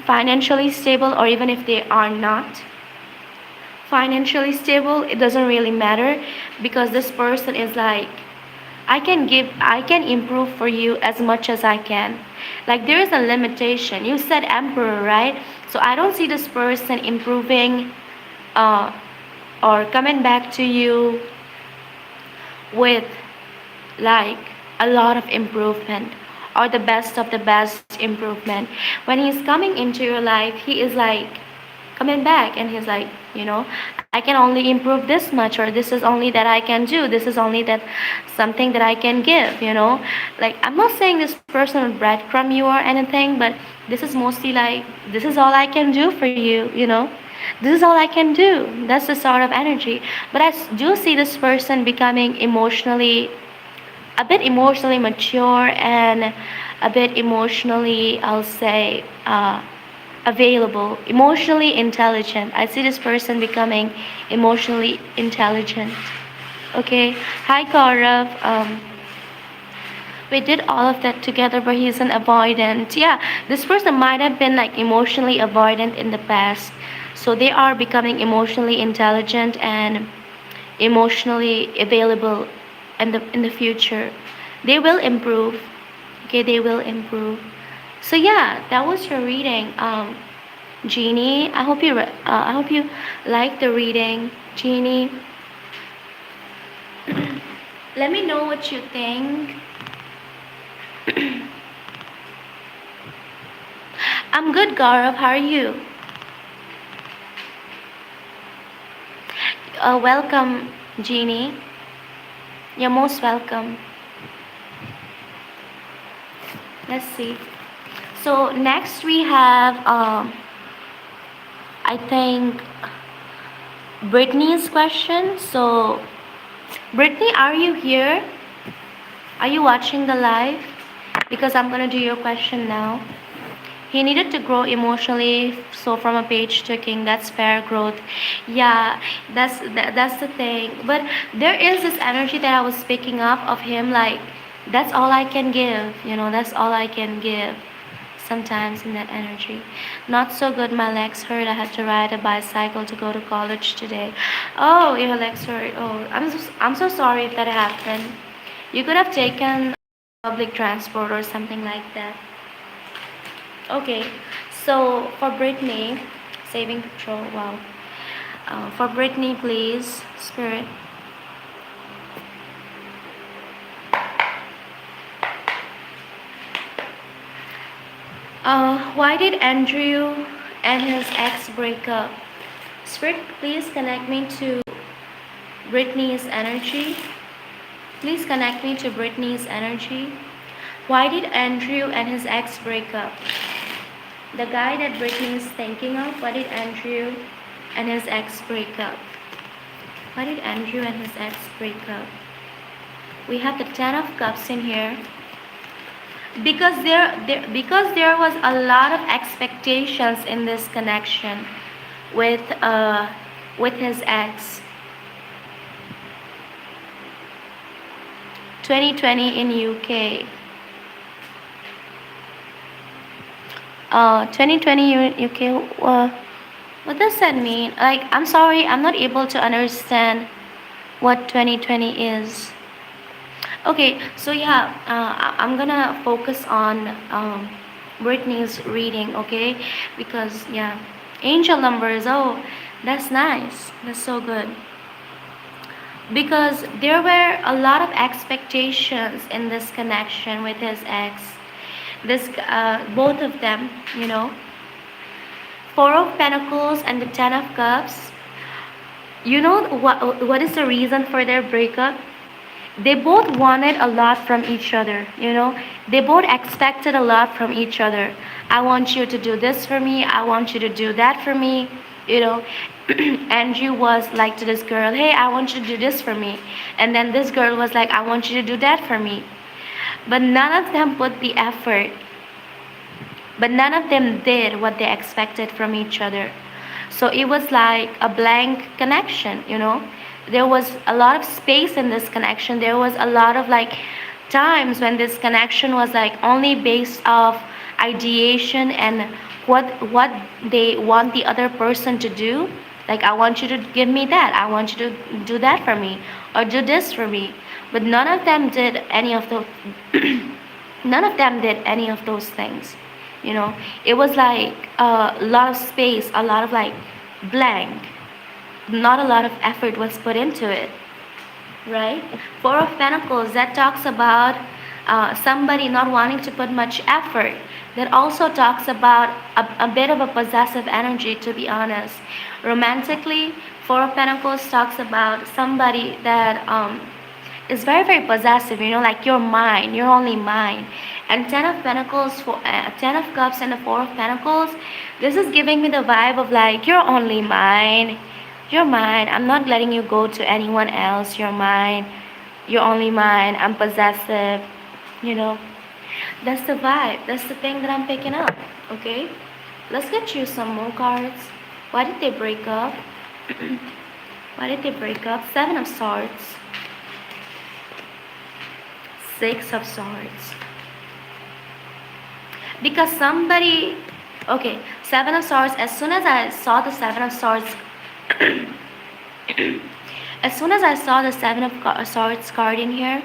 financially stable, or even if they are not financially stable, it doesn't really matter, because this person is like, I can improve for you as much as I can. Like there is a limitation. You said emperor, right? So I don't see this person improving, uh, or coming back to you with like a lot of improvement, or the best of the best improvement. When he's coming into your life, he is like coming back and he's like, you know, I can only improve this much, or this is only that I can do, this is only that something that I can give, you know. Like, I'm not saying this person would breadcrumb you or anything, but this is mostly like, this is all I can do for you, you know, this is all I can do. That's the sort of energy. But I do see this person becoming emotionally, a bit emotionally mature, and a bit emotionally, I'll say, available, emotionally intelligent. I see this person becoming emotionally intelligent. Okay. Hi, Gaurav. We did all of that together, but he's an avoidant. Yeah, this person might have been like emotionally avoidant in the past. So they are becoming emotionally intelligent and emotionally available in the future. They will improve. Okay, they will improve. So yeah, that was your reading, Jeannie. I hope you like the reading, Jeannie. Let me know what you think. I'm good, Gaurav. How are you? Welcome, Jeannie. You're most welcome. Let's see. So next we have, I think, Brittany's question. So, Brittany, are you here? Are you watching the live? Because I'm gonna do your question now. He needed to grow emotionally, so from a page to king, that's fair growth. Yeah, that's the thing. But there is this energy that I was picking up of him, like, that's all I can give, you know, that's all I can give. Sometimes in that energy. Not so good, my legs hurt. I had to ride a bicycle to go to college today. Oh, your legs hurt. Oh, I'm so sorry if that happened. You could have taken public transport or something like that. Okay, so for Brittany, saving control. Wow. For Brittany, please, Spirit. Why did Andrew and his ex break up? Spirit, please connect me to Brittany's energy. Please connect me to Brittany's energy. Why did Andrew and his ex break up? The guy that Brittany is thinking of, why did Andrew and his ex break up? Why did Andrew and his ex break up? We have the Ten of Cups in here. Because there was a lot of expectations in this connection with his ex. 2020 in UK. 2020 UK. What does that mean? Like, I'm sorry, I'm not able to understand what 2020 is. Okay, so yeah, I'm gonna focus on Brittany's reading, okay? Because yeah, angel numbers. Oh, that's nice. That's so good. Because there were a lot of expectations in this connection with his ex. This both of them, you know. Four of Pentacles and the Ten of Cups. You know what is the reason for their breakup? They both wanted a lot from each other, you know. They both expected a lot from each other. I want you to do this for me, I want you to do that for me, you know. Andrew was like to this girl, hey, I want you to do this for me. And then this girl was like, I want you to do that for me. But none of them put the effort. But none of them did what they expected from each other. So it was like a blank connection, you know. There was a lot of space in this connection. There was a lot of like times when this connection was like only based off ideation and what they want the other person to do. Like, I want you to give me that, I want you to do that for me, or do this for me. But none of them did any of those none of them did any of those things, you know. It was like a lot of space, a lot of like blank. Not a lot of effort was put into it, right? Four of Pentacles, that talks about somebody not wanting to put much effort. That also talks about a bit of a possessive energy, to be honest. Romantically, Four of Pentacles talks about somebody that is very, very possessive, you know, like, you're mine, you're only mine. And Ten of Pentacles, Ten of Cups and the Four of Pentacles, this is giving me the vibe of like, you're only mine. You're mine. I'm not letting you go to anyone else. You're mine. You're only mine. I'm possessive. You know, that's the vibe. That's the thing that I'm picking up. Okay, let's get you some more cards. Why did they break up? Why did they break up? Seven of Swords. Six of Swords. Because somebody... Okay, Seven of Swords. As soon as I saw the Seven of Swords... As soon as I saw the Seven of Swords card in here,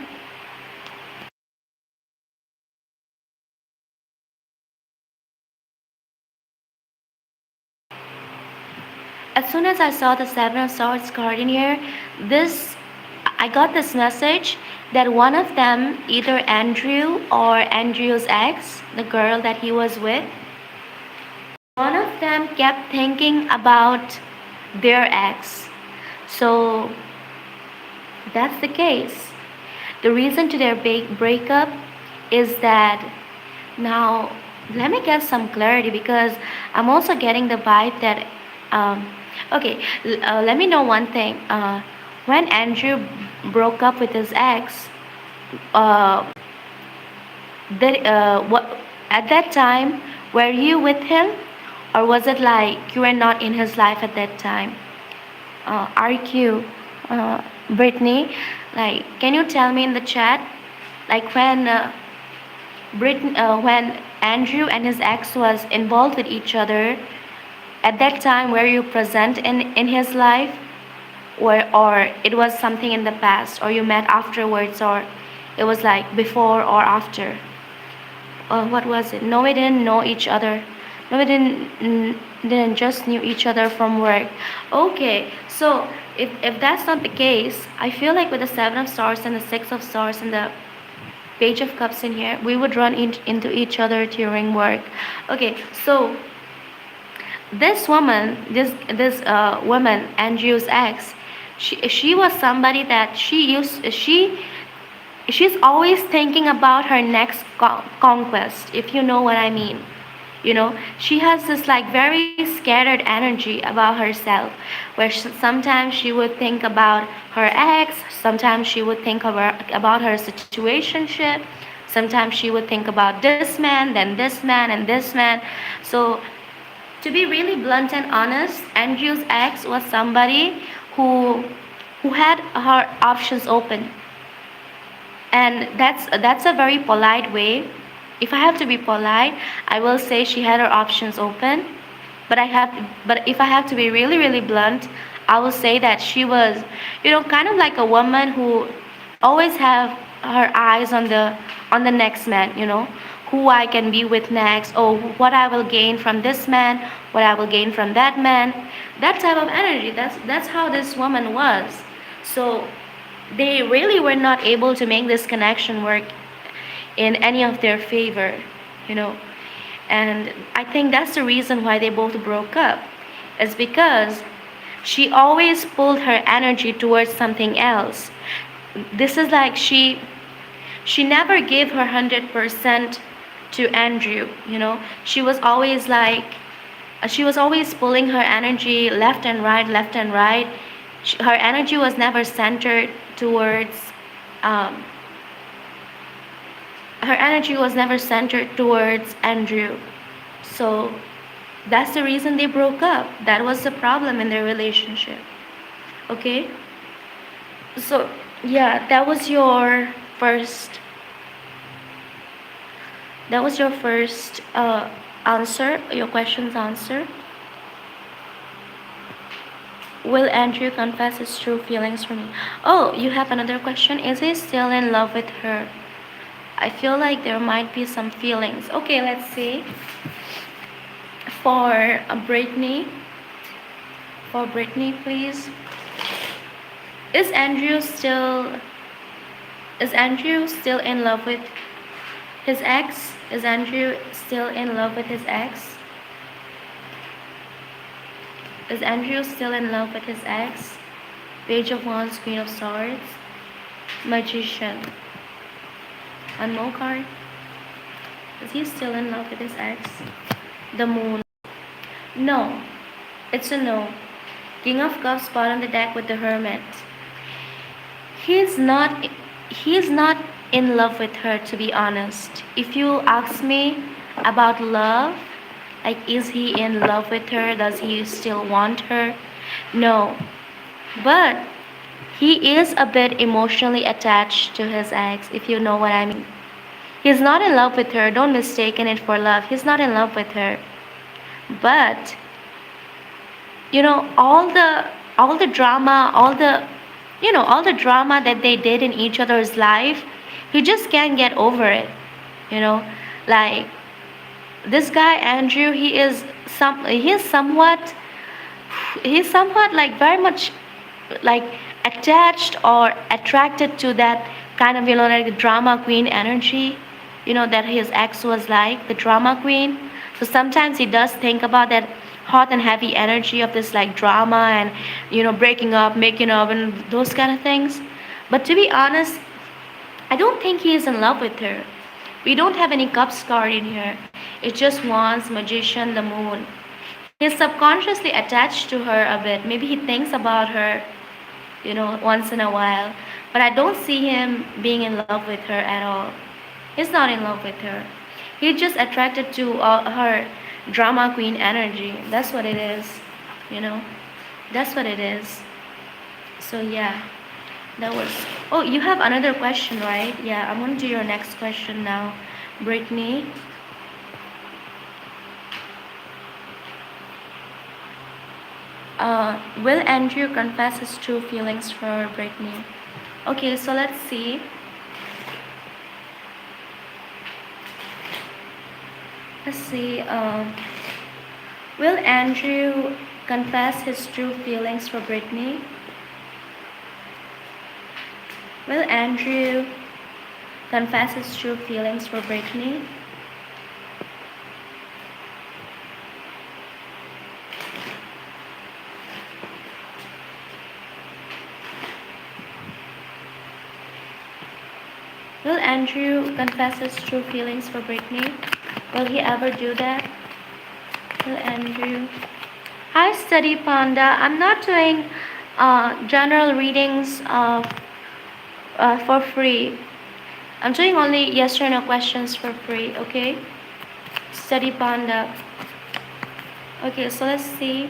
I got this message that one of them, either Andrew or Andrew's ex, the girl that he was with, one of them kept thinking about their ex. So that's the case. The reason to their breakup is that... Now let me get some clarity, because I'm also getting the vibe that okay, let me know one thing. When Andrew broke up with his ex, what at that time, were you with him, or was it like you were not in his life at that time? RQ, Brittany, like, can you tell me in the chat, like, when when Andrew and his ex was involved with each other, at that time, were you present in his life, or it was something in the past, or you met afterwards, or it was like before or after? What was it? No, we didn't know each other. No, we didn't just knew each other from work. Okay, so if that's not the case, I feel like with the Seven of Swords and the Six of Swords and the Page of Cups in here, we would run into each other during work. Okay, so this woman, this woman, Andrew's ex, she was somebody that she she's always thinking about her next conquest, if you know what I mean. She has this like very scattered energy about herself, where sometimes she would think about her ex, sometimes she would think about her situationship, sometimes she would think about this man, then this man, and this man. So to be really blunt and honest, Andrew's ex was somebody who who had her options open, and that's a very polite way. If I have to be polite, I will say she had her options open. But if I have to be really really blunt, I will say that she was, kind of like a woman who always have her eyes on the next man, who I can be with next, or what I will gain from this man, what I will gain from that man. That type of energy, that's how this woman was. So they really were not able to make this connection work in any of their favor, you know. And I think that's the reason why they both broke up. Is because she always pulled her energy towards something else. This is like she never gave her 100% to Andrew, She was always like she was always pulling her energy left and right, left and right. Her energy was never centered towards um, her energy was never centered towards Andrew. So that's the reason they broke up. That was the problem in their relationship. Okay? So, yeah, first that was your first answer, your question's answer. Will Andrew confess his true feelings for me? Oh, you have another question. Is he still in love with her? I feel like there might be some feelings. Okay, let's see. For Brittany, please. Is Andrew still in love with his ex? Is Andrew still in love with his ex? Is Andrew still in love with his ex? Page of Wands, Queen of Swords, Magician. One more card. Is he still in love with his ex? The Moon. No. It's a no. King of Cups bottom the deck with the Hermit. He's not in love with her, to be honest. If you ask me about love, like is he in love with her? Does he still want her? No. But he is a bit emotionally attached to his ex, if you know what I mean. He's not in love with her. Don't mistake it for love. He's not in love with her. But all the drama, all the drama that they did in each other's life, he just can't get over it. Like this guy Andrew, he's somewhat like very much like attached or attracted to that kind of like drama queen energy, that his ex was like the drama queen. So sometimes he does think about that hot and heavy energy of this like drama and breaking up, making up, and those kind of things. But to be honest, I don't think he is in love with her. We don't have any cups card in here. It's just Wands, Magician, the Moon. He's subconsciously attached to her a bit. Maybe he thinks about her, once in a while. But I don't see him being in love with her at all. He's not in love with her. He's just attracted to her drama queen energy. That's what it is, That's what it is. So yeah, that was. Oh, you have another question, right? Yeah, I'm gonna do your next question now, Brittany. Will Andrew confess his true feelings for Brittany? Okay, so let's see. Let's see. Will Andrew confess his true feelings for Brittany? Will Andrew confess his true feelings for Brittany? Will Andrew confess his true feelings for Brittany? Will he ever do that? Will Andrew? Hi, Study Panda. I'm not doing general readings for free. I'm doing only yes or no questions for free, okay? Study Panda. Okay, so let's see.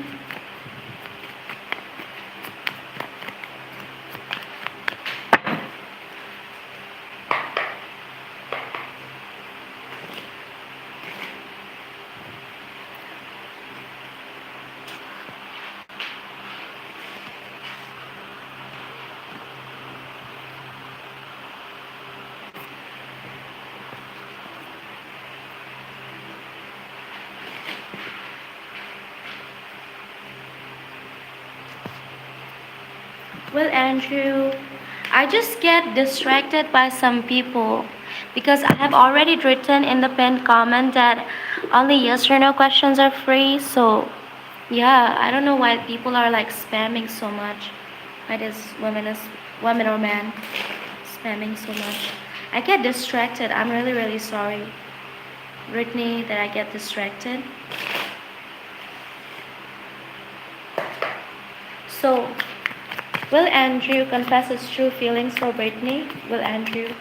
Well, Andrew, I just get distracted by some people because I have already written in the pinned comment that only yes or no questions are free. So, yeah, I don't know why people are like spamming so much. Why does women or man spamming so much? I get distracted. I'm really sorry, Brittany, that I get distracted. So, will Andrew confess his true feelings for Brittany? Will Andrew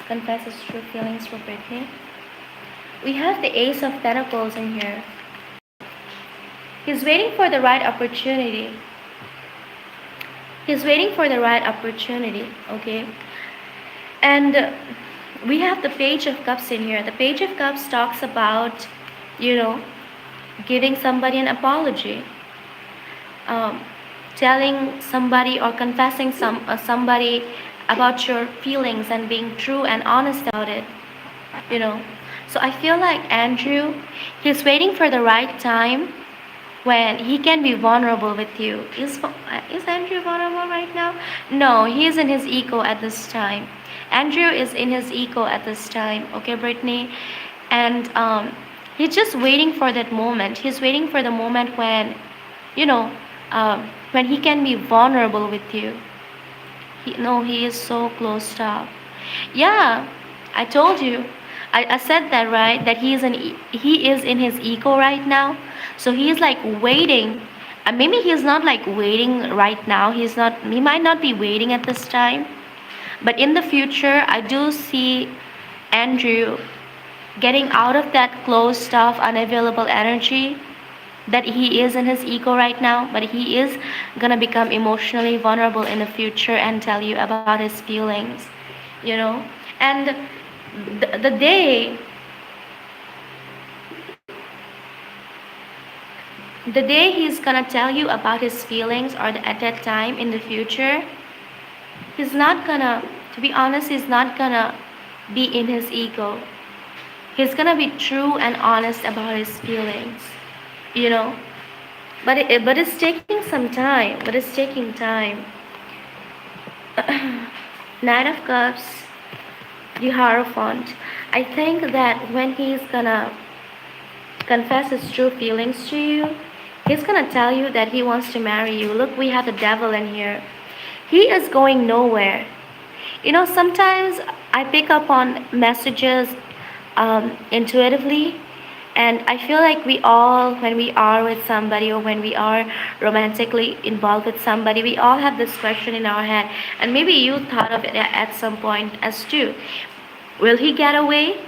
confess his true feelings for Brittany? We have the Ace of Pentacles in here. He's waiting for the right opportunity. He's waiting for the right opportunity, okay? And we have the Page of Cups in here. The Page of Cups talks about, giving somebody an apology. Telling somebody or confessing somebody about your feelings and being true and honest about it, So I feel like Andrew, he's waiting for the right time when he can be vulnerable with you. Is Andrew vulnerable right now? No, he is in his ego at this time. Andrew is in his ego at this time, okay, Brittany? And he's just waiting for that moment. He's waiting for the moment when, when he can be vulnerable with you. He is so closed up. Yeah, I told you. I said that, right? That he is in his ego right now. So he's like waiting. And maybe he's not like waiting right now. He might not be waiting at this time. But in the future, I do see Andrew getting out of that closed off, unavailable energy that he is in his ego right now, but he is gonna become emotionally vulnerable in the future and tell you about his feelings, and the day he's gonna tell you about his feelings, or at that time in the future, he's not gonna, to be honest, he's not gonna be in his ego. He's gonna be true and honest about his feelings, but it's taking some time. Knight of Cups, the Hierophant. I think that when he's gonna confess his true feelings to you, he's gonna tell you that he wants to marry you. Look, we have the Devil in here. He is going nowhere. Sometimes I pick up on messages intuitively, and I feel like we all, when we are with somebody or when we are romantically involved with somebody, we all have this question in our head, and maybe you thought of it at some point as too. Will he get away?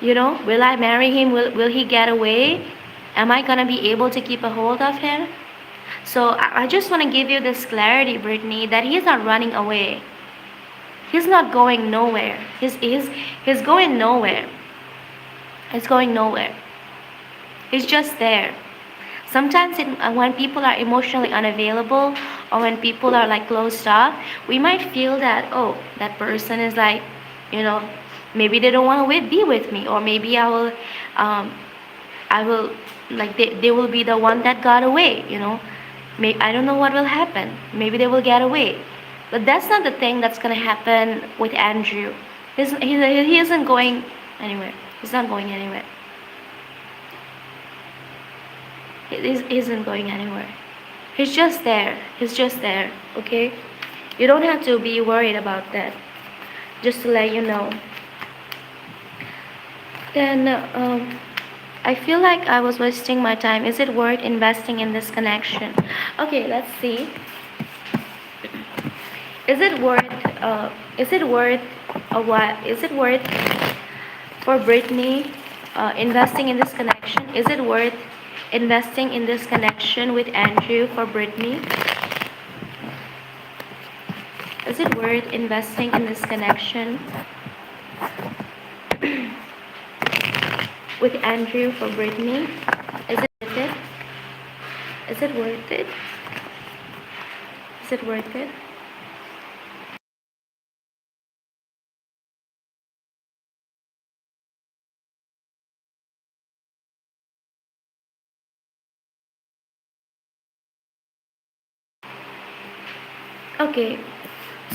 Will I marry him? Will he get away? Am I gonna be able to keep a hold of him? So I just want to give you this clarity, Brittany, that he's not running away. He's not going nowhere. He's going nowhere. He's going nowhere. He's just there. Sometimes when people are emotionally unavailable, or when people are like closed off, we might feel that, oh, that person is like, maybe they don't want to be with me, or maybe I will like they will be the one that got away. I don't know what will happen. Maybe they will get away, but that's not the thing that's gonna happen with Andrew. He isn't going anywhere. He's not going anywhere. He isn't going anywhere. He's just there. Okay? You don't have to be worried about that. just to let you know. Then I feel like I was wasting my time. Is it worth investing in this connection? Okay, let's see. Is it worth? Is it worth a what? Is it worth for Brittany investing in this connection? Is it worth investing in this connection with Andrew for Brittany? Is it worth investing in this connection with Andrew for Brittany? Is it worth it? Is it worth it? Is it worth it? Okay,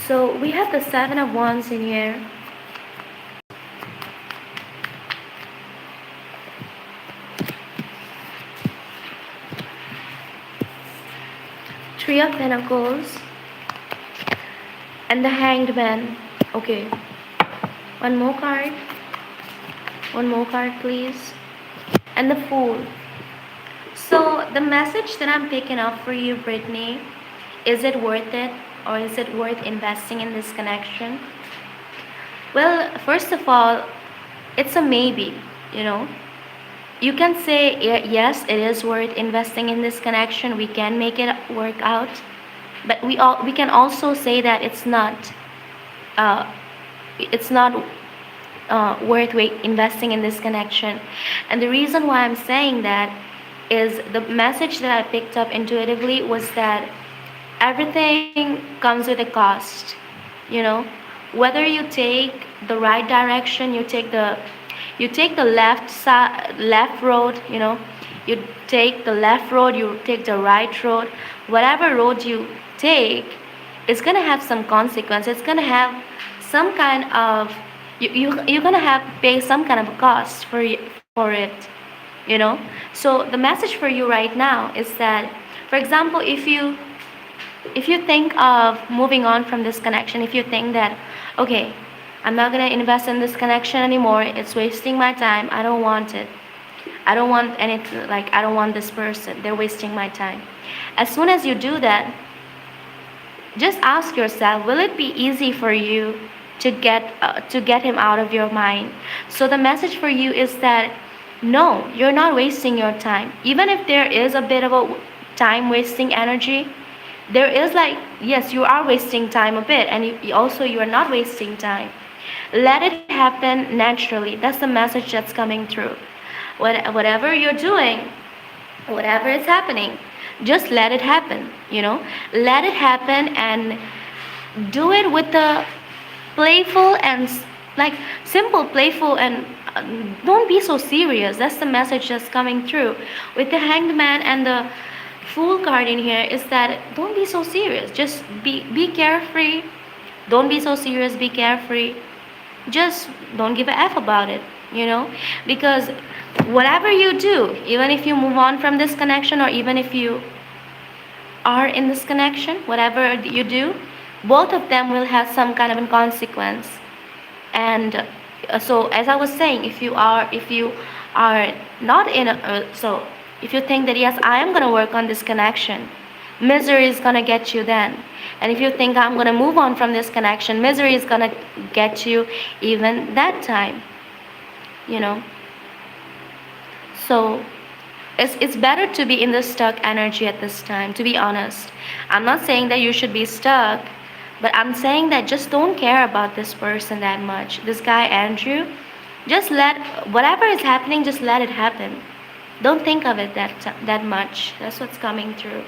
so we have the Seven of Wands in here. Three of Pentacles and the Hanged Man. Okay, one more card. One more card, please. And the Fool. So the message that I'm picking up for you, Brittany, is it worth it, or is it worth investing in this connection? Well, first of all, it's a maybe, you know. You can say yes, it is worth investing in this connection. We can make it work out, but we can also say that it's not. It's not worth investing in this connection. And the reason why I'm saying that is the message that I picked up intuitively was that everything comes with a cost, you know. Whether you take the right direction, you take the left road, you know, you take the left road, you take the right road, whatever road you take, it's gonna have some consequence. It's gonna have some kind of you're gonna have to pay some kind of a cost for it, you know. So the message for you right now is that, for example, if you think of moving on from this connection, if you think that, okay, I'm not gonna invest in this connection anymore, it's wasting my time, I don't want it, I don't want anything, like I don't want this person, they're wasting my time. As soon as you do that, just ask yourself, will it be easy for you to get him out of your mind? So the message for you is that no, you're not wasting your time. Even if there is a bit of a time wasting energy, there is, like, yes, you are wasting time a bit, and you are not wasting time. Let it happen naturally. That's the message that's coming through. Whatever you're doing, whatever is happening, just let it happen, you know. Let it happen and do it with the playful and like simple, playful, and don't be so serious. That's the message that's coming through with the Hanged Man and the Fool card in here, is that don't be so serious, just be carefree. Don't be so serious, be carefree. Just don't give a F about it, you know. Because whatever you do, even if you move on from this connection, or even if you are in this connection, whatever you do, both of them will have some kind of a consequence. And so as I was saying, if you are not in so if you think that yes, I am going to work on this connection, misery is going to get you then. And if you think I'm going to move on from this connection, misery is going to get you even that time, you know. So it's better to be in the stuck energy at this time, to be honest. I'm not saying that you should be stuck, but I'm saying that just don't care about this person that much. This guy, Andrew, just let whatever is happening, just let it happen. Don't think of it that much. That's what's coming through.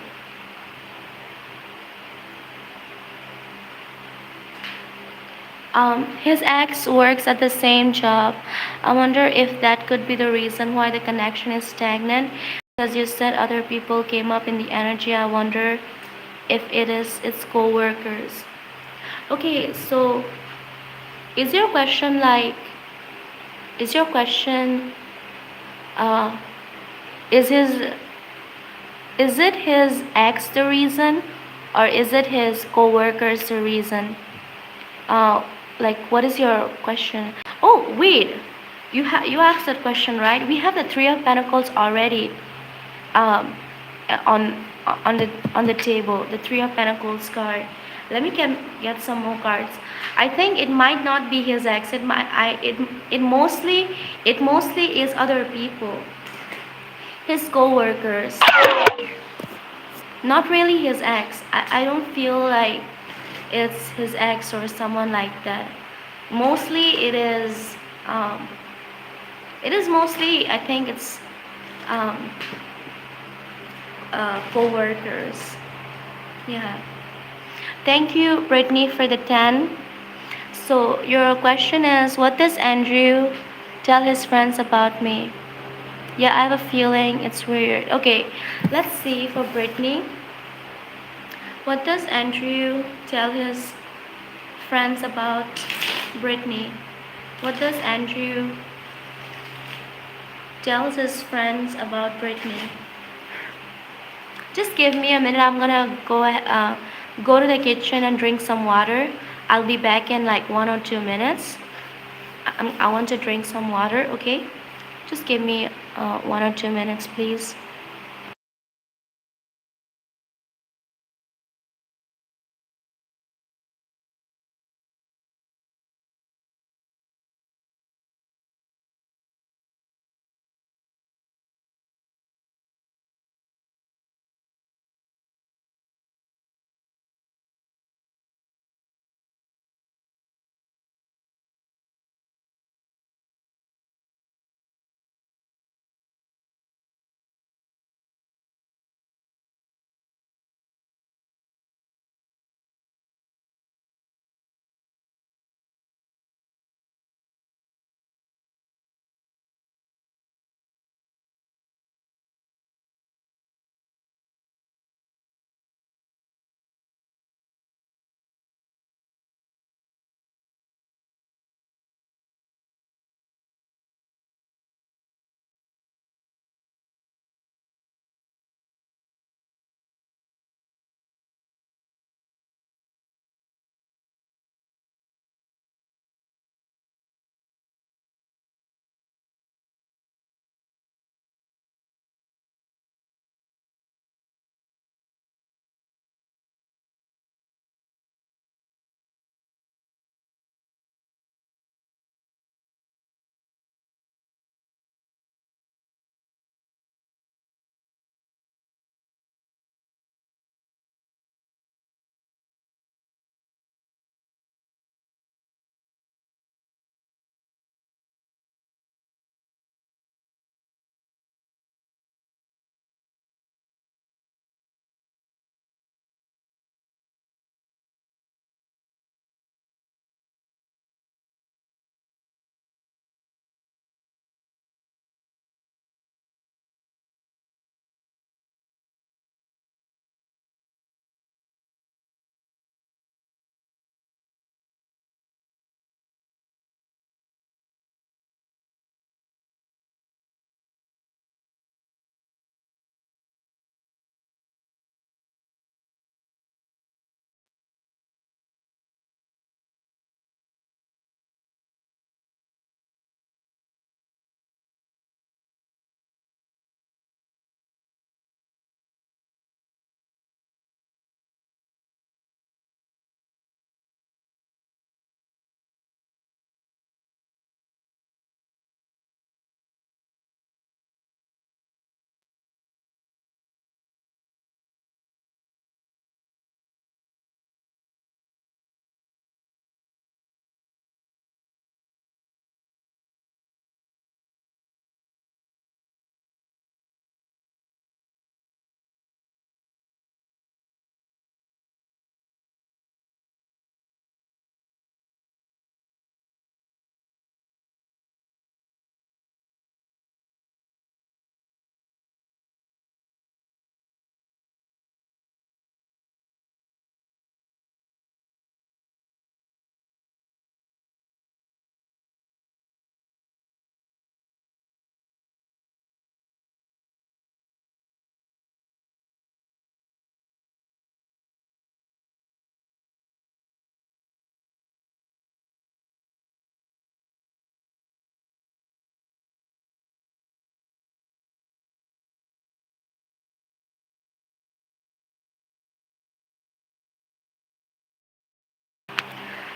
His ex works at the same job. I wonder if that could be the reason why the connection is stagnant. Because you said other people came up in the energy. I wonder if it's co-workers. Okay, so is your question uh is it his ex the reason, or is it his co-workers the reason? Like, what is your question? Oh, wait. You asked that question, right? We have the Three of Pentacles already um, on on the table. The Three of Pentacles card. Let me get some more cards. I think it might not be his ex. It mostly is other people, his co-workers. Not really his ex. I don't feel like it's his ex or someone like that. Mostly um, it is mostly, I think it's um, co-workers. Yeah. Thank you, Brittany, for the 10. So your question is, what does Andrew tell his friends about me? Yeah, I have a feeling it's weird. Okay, let's see for Brittany. What does Andrew tell his friends about Brittany? What does Andrew tells his friends about Brittany? Just give me a minute. I'm gonna go to the kitchen and drink some water. I'll be back in like 1 or 2 minutes. I want to drink some water. Okay, just give me 1 or 2 minutes, please.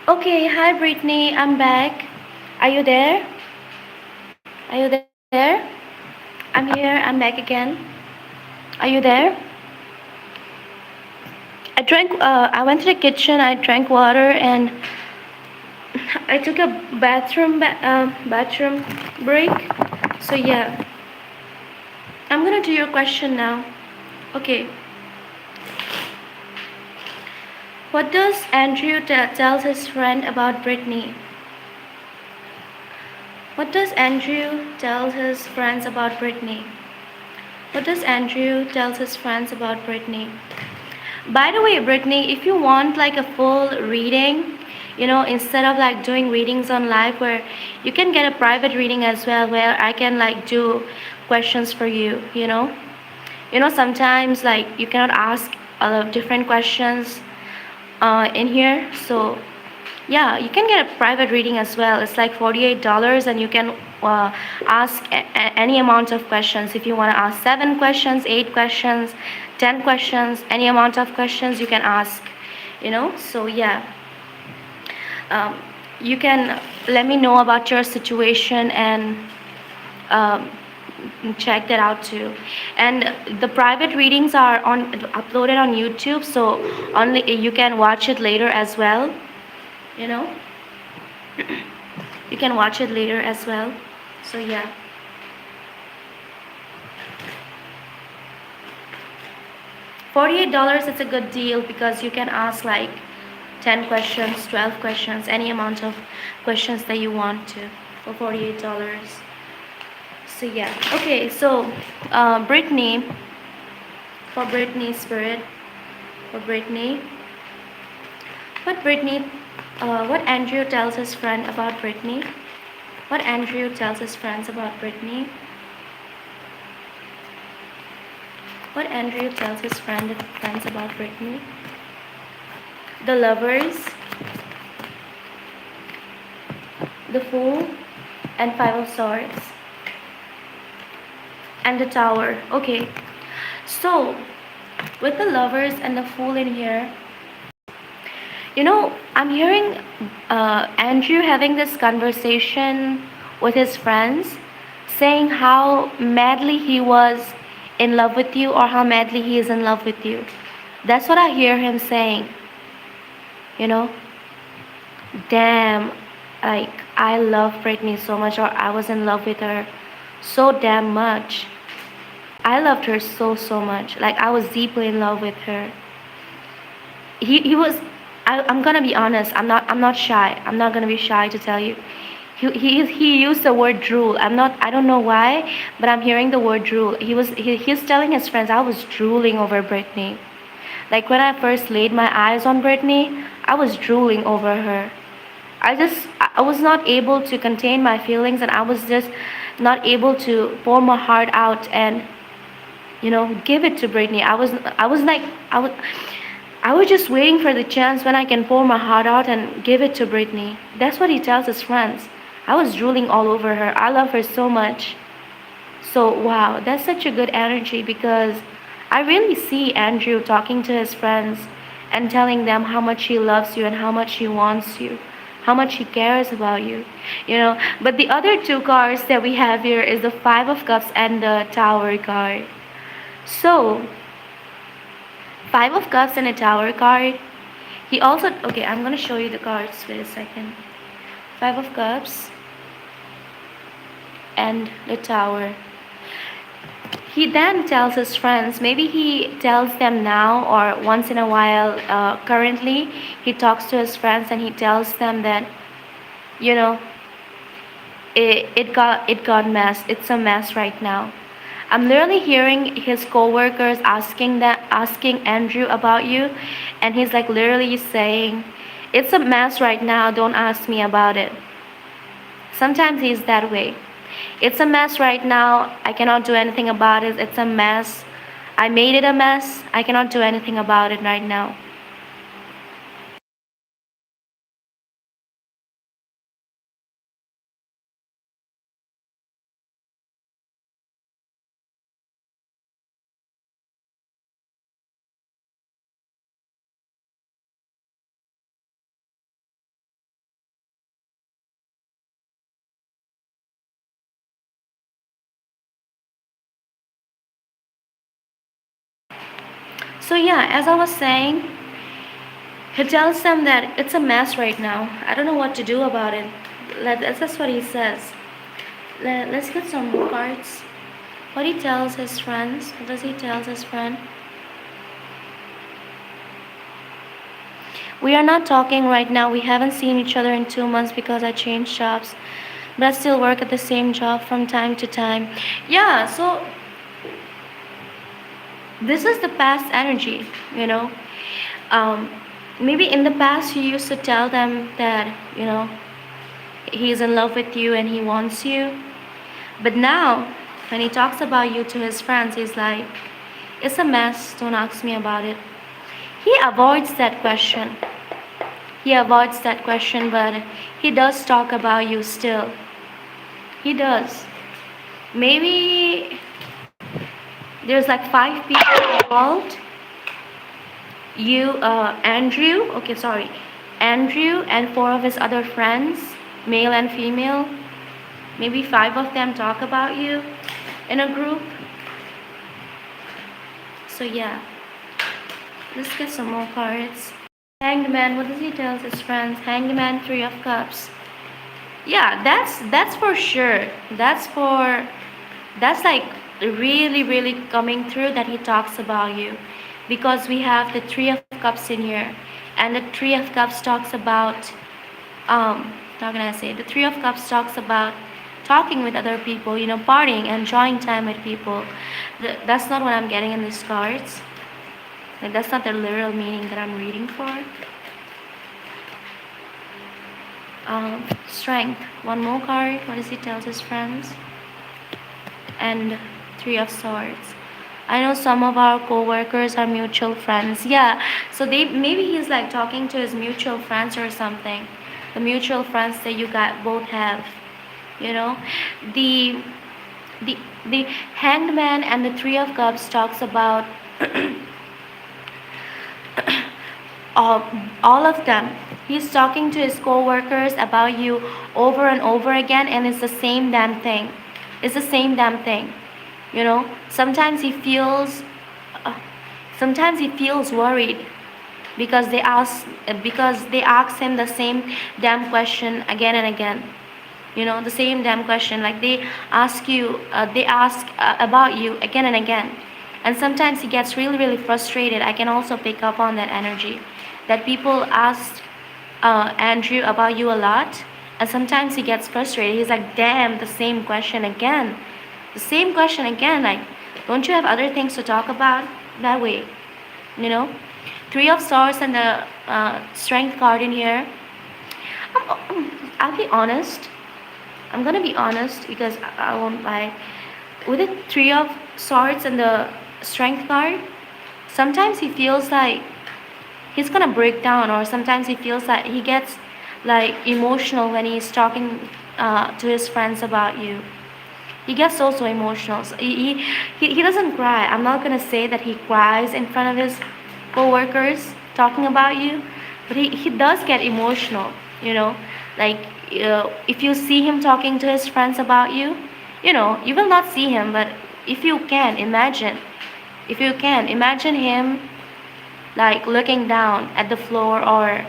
Okay, hi Brittany, I'm back. Are you there? Are you there? I'm here, I'm back again. Are you there? I went to the kitchen, I drank water, and I took a bathroom break. So yeah, I'm gonna do your question now. Okay, what does Andrew tells his friend about Brittany? What does Andrew tells his friends about Brittany? What does Andrew tells his friends about Brittany? By the way, Brittany, if you want like a full reading, instead of like doing readings on live, where you can get a private reading as well, where I can like do questions for you, sometimes like you cannot ask a lot of different questions in here. So yeah, you can get a private reading as well. It's like $48, and you can ask any amount of questions. If you want to ask 7 questions, 8 questions, 10 questions, any amount of questions you can ask, So yeah, um, you can let me know about your situation, and um, check that out too. And the private readings are on uploaded on YouTube, so only you can watch it later as well. You know. You can watch it later as well. So yeah, $48 is a good deal because you can ask like 10 questions, 12 questions, any amount of questions that you want to for $48. So yeah, okay. So Brittany, for Brittany spirit, for Brittany, what Brittany, what Andrew tells his friend about Brittany. What Andrew tells his friends about Brittany. What Andrew tells his friends about Brittany. The lovers, the Fool, and Five of Swords, and the Tower. Okay, so with the lovers and the Fool in here, I'm hearing Andrew having this conversation with his friends, saying how madly he was in love with you, or how madly he is in love with you. That's what I hear him saying. You know, damn, like I love Britney so much, or I was in love with her so damn much. I loved her so much. Like I was deeply in love with her. He was. I'm gonna be honest. I'm not shy. I'm not gonna be shy to tell you. He used the word drool. I don't know why, but I'm hearing the word drool. He's telling his friends I was drooling over Britney. Like when I first laid my eyes on Britney, I was drooling over her. I was not able to contain my feelings, and I was just not able to pour my heart out and give it to Britney. I was like I was just waiting for the chance when I can pour my heart out and give it to Britney. That's what he tells his friends. I was drooling all over her. I love her so much. So wow, that's such a good energy, because I really see Andrew talking to his friends and telling them how much he loves you and how much he wants you, how much he cares about you. But the other two cards that we have here is the Five of Cups and the Tower card. So, Five of Cups and a Tower card. He also, okay, I'm gonna show you the cards. Wait a second. Five of Cups and the Tower. He then tells his friends, maybe he tells them now or once in a while, currently, he talks to his friends and he tells them that, you know, it got mess. It's a mess right now. I'm literally hearing his coworkers asking Andrew about you, and he's like literally saying, "It's a mess right now. Don't ask me about it." Sometimes he's that way. It's a mess right now. I cannot do anything about it. It's a mess. I made it a mess. I cannot do anything about it right now. So yeah, as I was saying, he tells them that it's a mess right now. I don't know what to do about it. That's what he says. Let's get some more cards. What he tells his friends. What does he tell his friend? We are not talking right now. We haven't seen each other in 2 months because I changed jobs. But I still work at the same job from time to time. Yeah, so this is the past energy, you know. Um, Maybe in the past you used to tell them that, he's in love with you and he wants you. But now, when he talks about you to his friends, he's like, it's a mess, don't ask me about it. He avoids that question. But he does talk about you still. He does. Maybe there's like 5 people involved. Andrew and 4 of his other friends, male and female. Maybe 5 of them talk about you in a group. So yeah, let's get some more cards. Hanged Man, what does he tell his friends? Hanged Man, 3 of Cups. Yeah, that's for sure. That's like really coming through that he talks about you, because we have the 3 of Cups in here, and the 3 of Cups talks about how can I say? The 3 of Cups talks about talking with other people, partying, enjoying time with people. That's not what I'm getting in these cards. Like, that's not the literal meaning that I'm reading for. Strength. One more card. What does he tell his friends? And 3 of Swords. I know some of our co-workers are mutual friends. Yeah, so maybe he's like talking to his mutual friends or something. The mutual friends that you got both have. The the Hanged Man and the 3 of Cups talks about all of them. He's talking to his co-workers about you over and over again, and it's the same damn thing. Sometimes he feels worried because they ask him the same damn question again and again. The same damn question, like they ask about you again and again. And sometimes he gets really frustrated. I can also pick up on that energy, that people ask Andrew about you a lot, and sometimes he gets frustrated. He's like, damn, the same question again. Like, don't you have other things to talk about? That way, 3 of Swords and the Strength card in here. I'll be honest. I'm gonna be honest, because I won't lie. With the 3 of Swords and the Strength card, sometimes he feels like he's gonna break down, or sometimes he feels like he gets like emotional when he's talking to his friends about you. He gets also emotional. So he doesn't cry. I'm not gonna say that he cries in front of his co-workers talking about you, but he does get emotional. Like if you see him talking to his friends about you, you will not see him, but if you can imagine him like looking down at the floor, or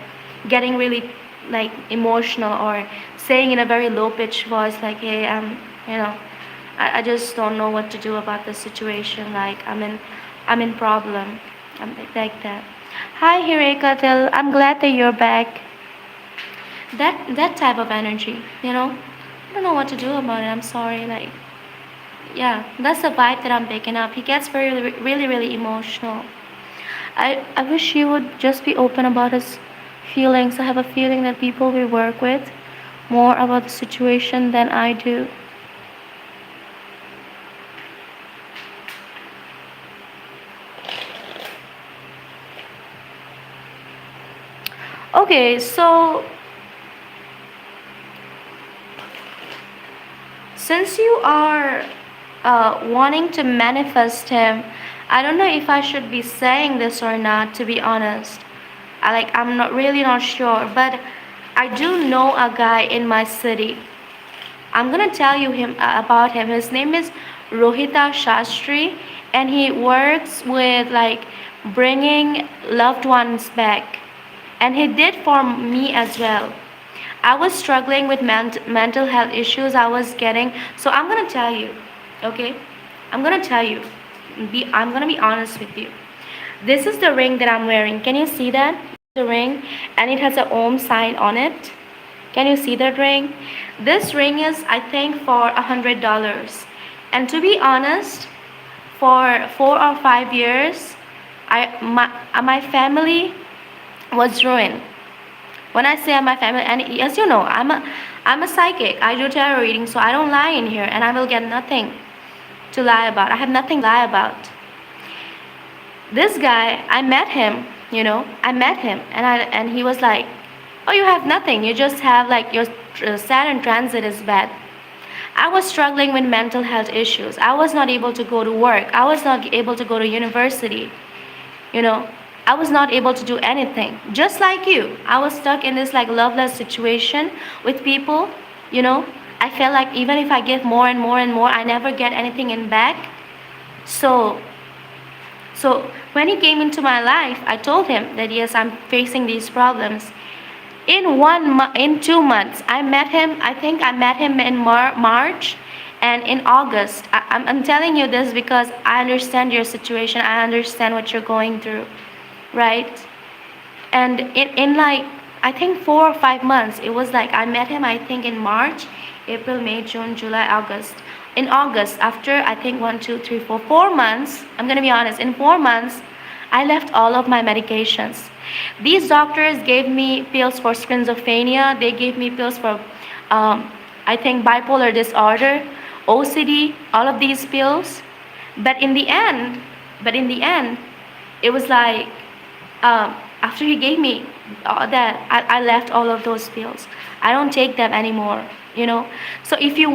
getting really like emotional, or saying in a very low pitched voice like, hey, I just don't know what to do about this situation, like I'm in problem. I'm like that. Hi Hirekatel, I'm glad that you're back. That type of energy, I don't know what to do about it. I'm sorry. Like, yeah, that's the vibe that I'm picking up. He gets really emotional. I wish he would just be open about his feelings. I have a feeling that people we work with more about the situation than I do. Okay, so since you are wanting to manifest him, I don't know if I should be saying this or not, to be honest. I'm not sure, but I do know a guy in my city. I'm gonna tell you about him. His name is Rohita Shastri, and he works with like bringing loved ones back, and he did for me as well. I was struggling with mental health issues I was getting. So I'm gonna tell you, okay? I'm gonna tell you. I'm gonna be honest with you. This is the ring that I'm wearing. Can you see that? The ring, and it has a Om sign on it. Can you see that ring? This ring is, I think, for $100. And to be honest, for 4 or 5 years, my family was ruined. When I say my family, and as you know, I'm a psychic. I do tarot reading, so I don't lie in here, and I will get nothing to lie about. I have nothing to lie about. This guy, I met him. I met him, and he was like, "Oh, you have nothing. You just have like your Saturn transit is bad." I was struggling with mental health issues. I was not able to go to work. I was not able to go to university. you know I was not able to do anything, just like you. I was stuck in this like loveless situation with people. I felt like even if I give more and more and more, I never get anything in back. So so when he came into my life, I told him that yes, I'm facing these problems. In 2 months, I met him. I think I met him in March, and in August. I'm telling you this because I understand your situation. I understand what you're going through, right? And in like, I think 4 or 5 months, it was like I met him, I think, in March, April, May, June, July, August. In August, after I think 4 months, I'm gonna be honest, in 4 months, I left all of my medications. These doctors gave me pills for schizophrenia. They gave me pills for, I think, bipolar disorder, OCD, all of these pills. But in the end, it was like, after he gave me all that, I left all of those pills. I don't take them anymore. So if you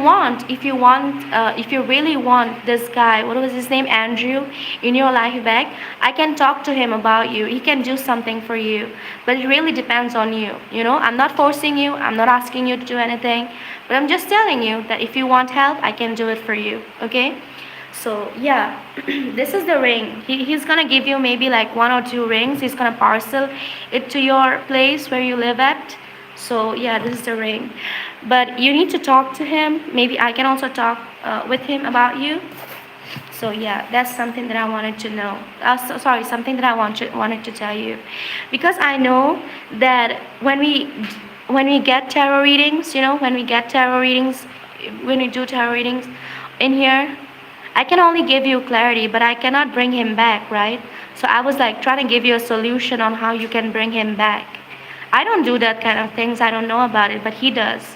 really want this guy, what was his name, Andrew, in your life back, I can talk to him about you. He can do something for you, but it really depends on you. I'm not forcing you, I'm not asking you to do anything, but I'm just telling you that if you want help, I can do it for you. Okay? So yeah, this is the ring. He's gonna give you maybe like 1 or 2 rings. He's gonna parcel it to your place where you live at. So yeah, this is the ring. But you need to talk to him. Maybe I can also talk with him about you. So yeah, that's something that I wanted to know. Something that I wanted to tell you, because I know that when we get tarot readings, when we do tarot readings in here, I can only give you clarity, but I cannot bring him back, right? So I was like trying to give you a solution on how you can bring him back. I don't do that kind of things. I don't know about it, but he does.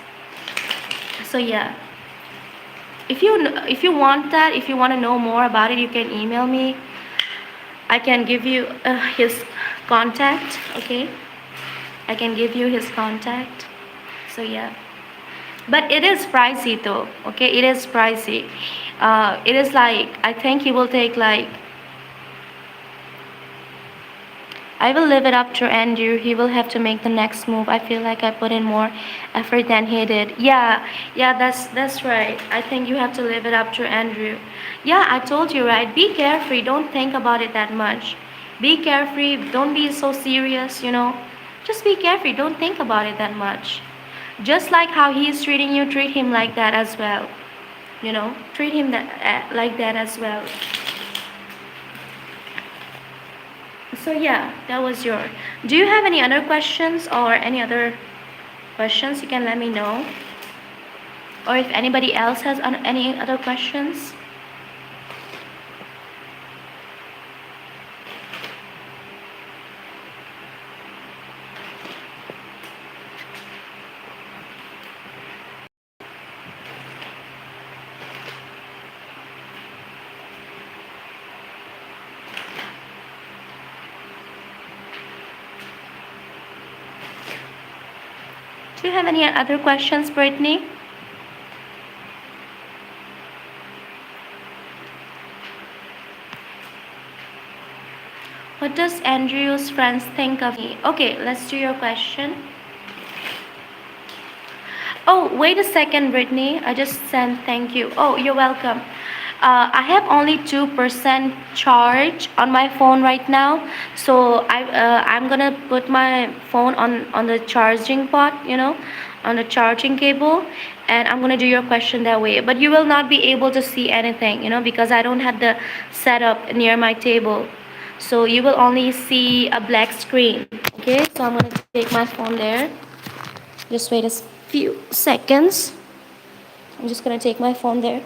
So yeah, if you want that, if you want to know more about it, you can email me. I can give you his contact. Okay, I can give you his contact. So yeah, but it is pricey though. Okay, it is pricey. It is like, I think he will take like, I will leave it up to Andrew. He will have to make the next move. I feel like I put in more effort than he did. Yeah, that's right. I think you have to leave it up to Andrew. Yeah, I told you, right? Be carefree. Don't think about it that much. Be carefree. Don't be so serious. Just be carefree. Don't think about it that much. Just like how he is treating you, treat him like that as well. Treat him like that as well. So yeah, that was your. Do you have any other questions or any other questions? You can let me know. Or if anybody else has any other questions. Do you have any other questions, Brittany? What does Andrew's friends think of me? Okay, let's do your question. Oh, wait a second, Brittany. I just sent thank you. Oh, you're welcome. I have only 2% charge on my phone right now, so I'm gonna put my phone on the charging pot, on the charging cable, and I'm gonna do your question that way. But you will not be able to see anything, because I don't have the setup near my table, so you will only see a black screen. Okay, so I'm gonna take my phone there. Just wait a few seconds. I'm just gonna take my phone there.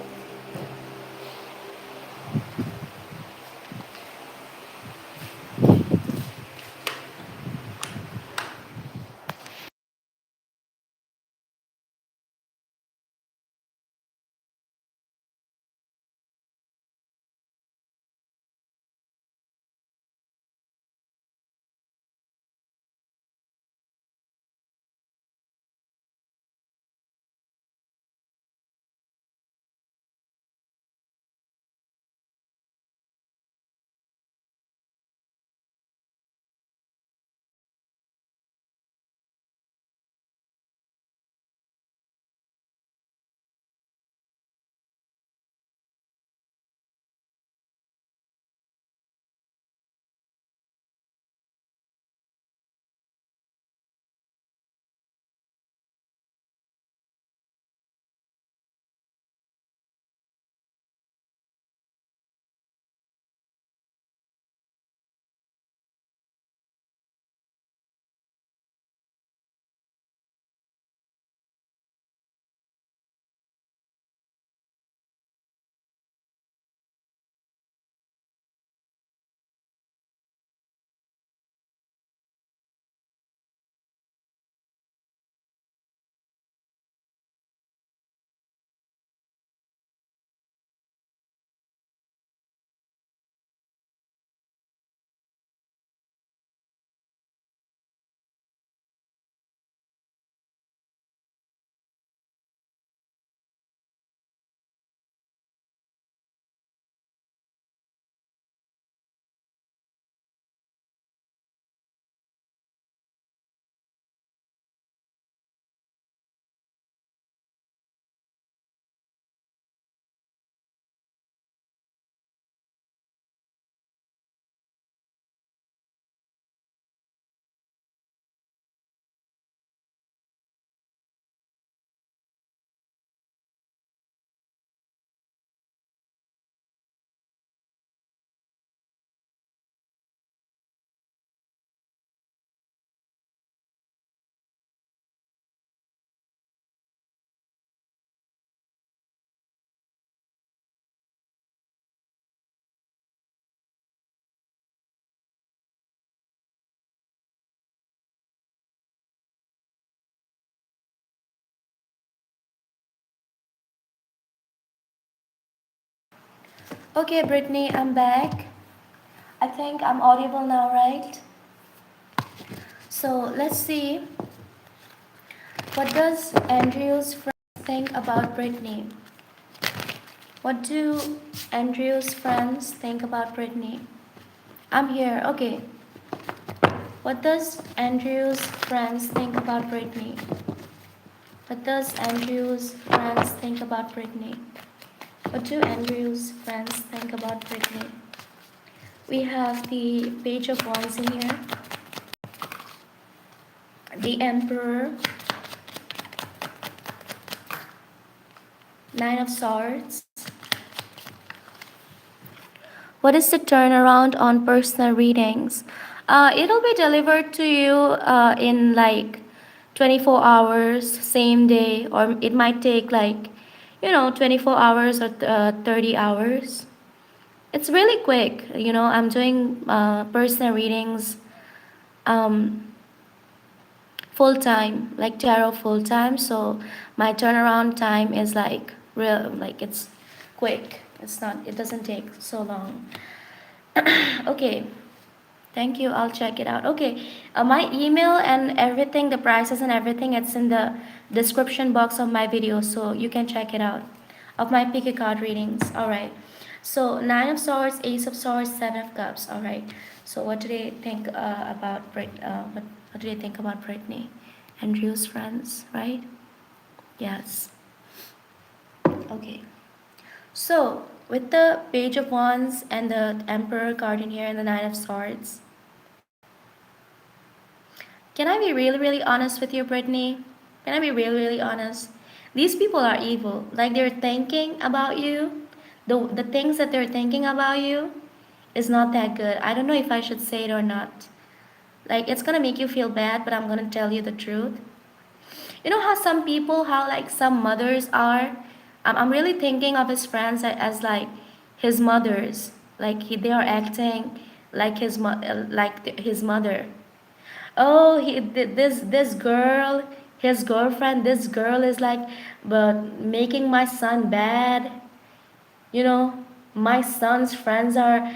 Okay, Brittany, I'm back. I think I'm audible now, right? So let's see. What does Andrew's friends think about Brittany? What do Andrew's friends think about Brittany? I'm here. Okay. What does Andrew's friends think about Brittany? What does Andrew's friends think about Brittany? What do Andrew's friends think about Brittany? We have the Page of Wands in here, the Emperor, Nine of Swords. What is the turnaround on personal readings? It'll be delivered to you in like 24 hours, same day, or it might take like, 24 hours or 30 hours. It's really quick. I'm doing personal readings um, full time, like tarot full time. So my turnaround time is like real, like it's quick. It doesn't take so long. Okay, thank you. I'll check it out. Okay, my email and everything, the prices and everything, it's in the description box of my video, so you can check it out. Of my pick a card readings. All right. So Nine of Swords, Ace of Swords, Seven of Cups. All right. So what do they think about what do they think about Brittany? Andrew's friends, right? Yes. Okay. So with the Page of Wands and the Emperor card in here and the Knight of Swords. Can I be really, really honest with you, Brittany? Can I be really, really honest? These people are evil. Like they're thinking about you. The things that they're thinking about you is not that good. I don't know if I should say it or not. Like it's gonna make you feel bad, but I'm gonna tell you the truth. You know how some people, how like some mothers are. I'm really thinking of his friends as like his mothers. Like they are acting like his mother. Oh, this girl, his girlfriend, this girl is like, but making my son bad. You know, my son's friends are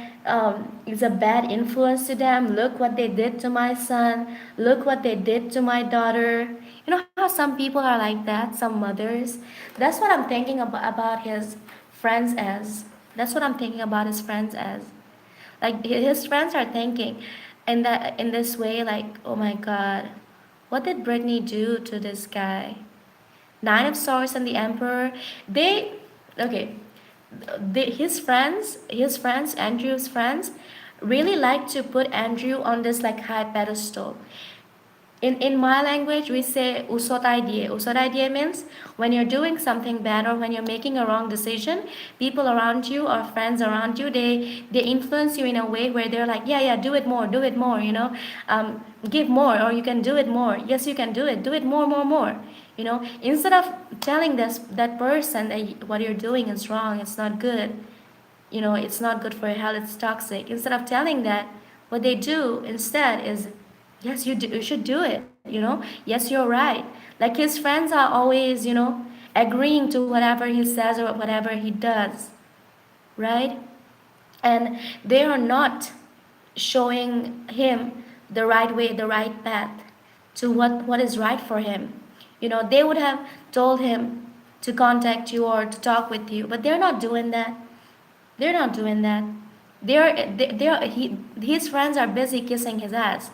is a bad influence to them. Look what they did to my son. Look what they did to my daughter. You know how some people are like that, some mothers. That's what I'm thinking about his friends as. That's what I'm thinking about his friends as. Like his friends are thinking in this way, like, oh my god, what did Brittany do to this guy? Nine of Swords and the Emperor, they okay, his friends, Andrew's friends, really like to put Andrew on this like high pedestal. In my language, we say usotaidie. Usotaidie means when you're doing something bad or when you're making a wrong decision, people around you or friends around you, they influence you in a way where they're like, yeah, yeah, do it more, give more, or you can do it more. Yes, you can do it more, more, more. Instead of telling that person that what you're doing is wrong, it's not good, it's not good for your health, it's toxic. Instead of telling that, what they do instead is, yes, you should do it, yes, you're right. Like his friends are always, agreeing to whatever he says or whatever he does, right? And they are not showing him the right way, the right path to what is right for him. They would have told him to contact you or to talk with you, but they're not doing that. They're not doing that. His friends are busy kissing his ass.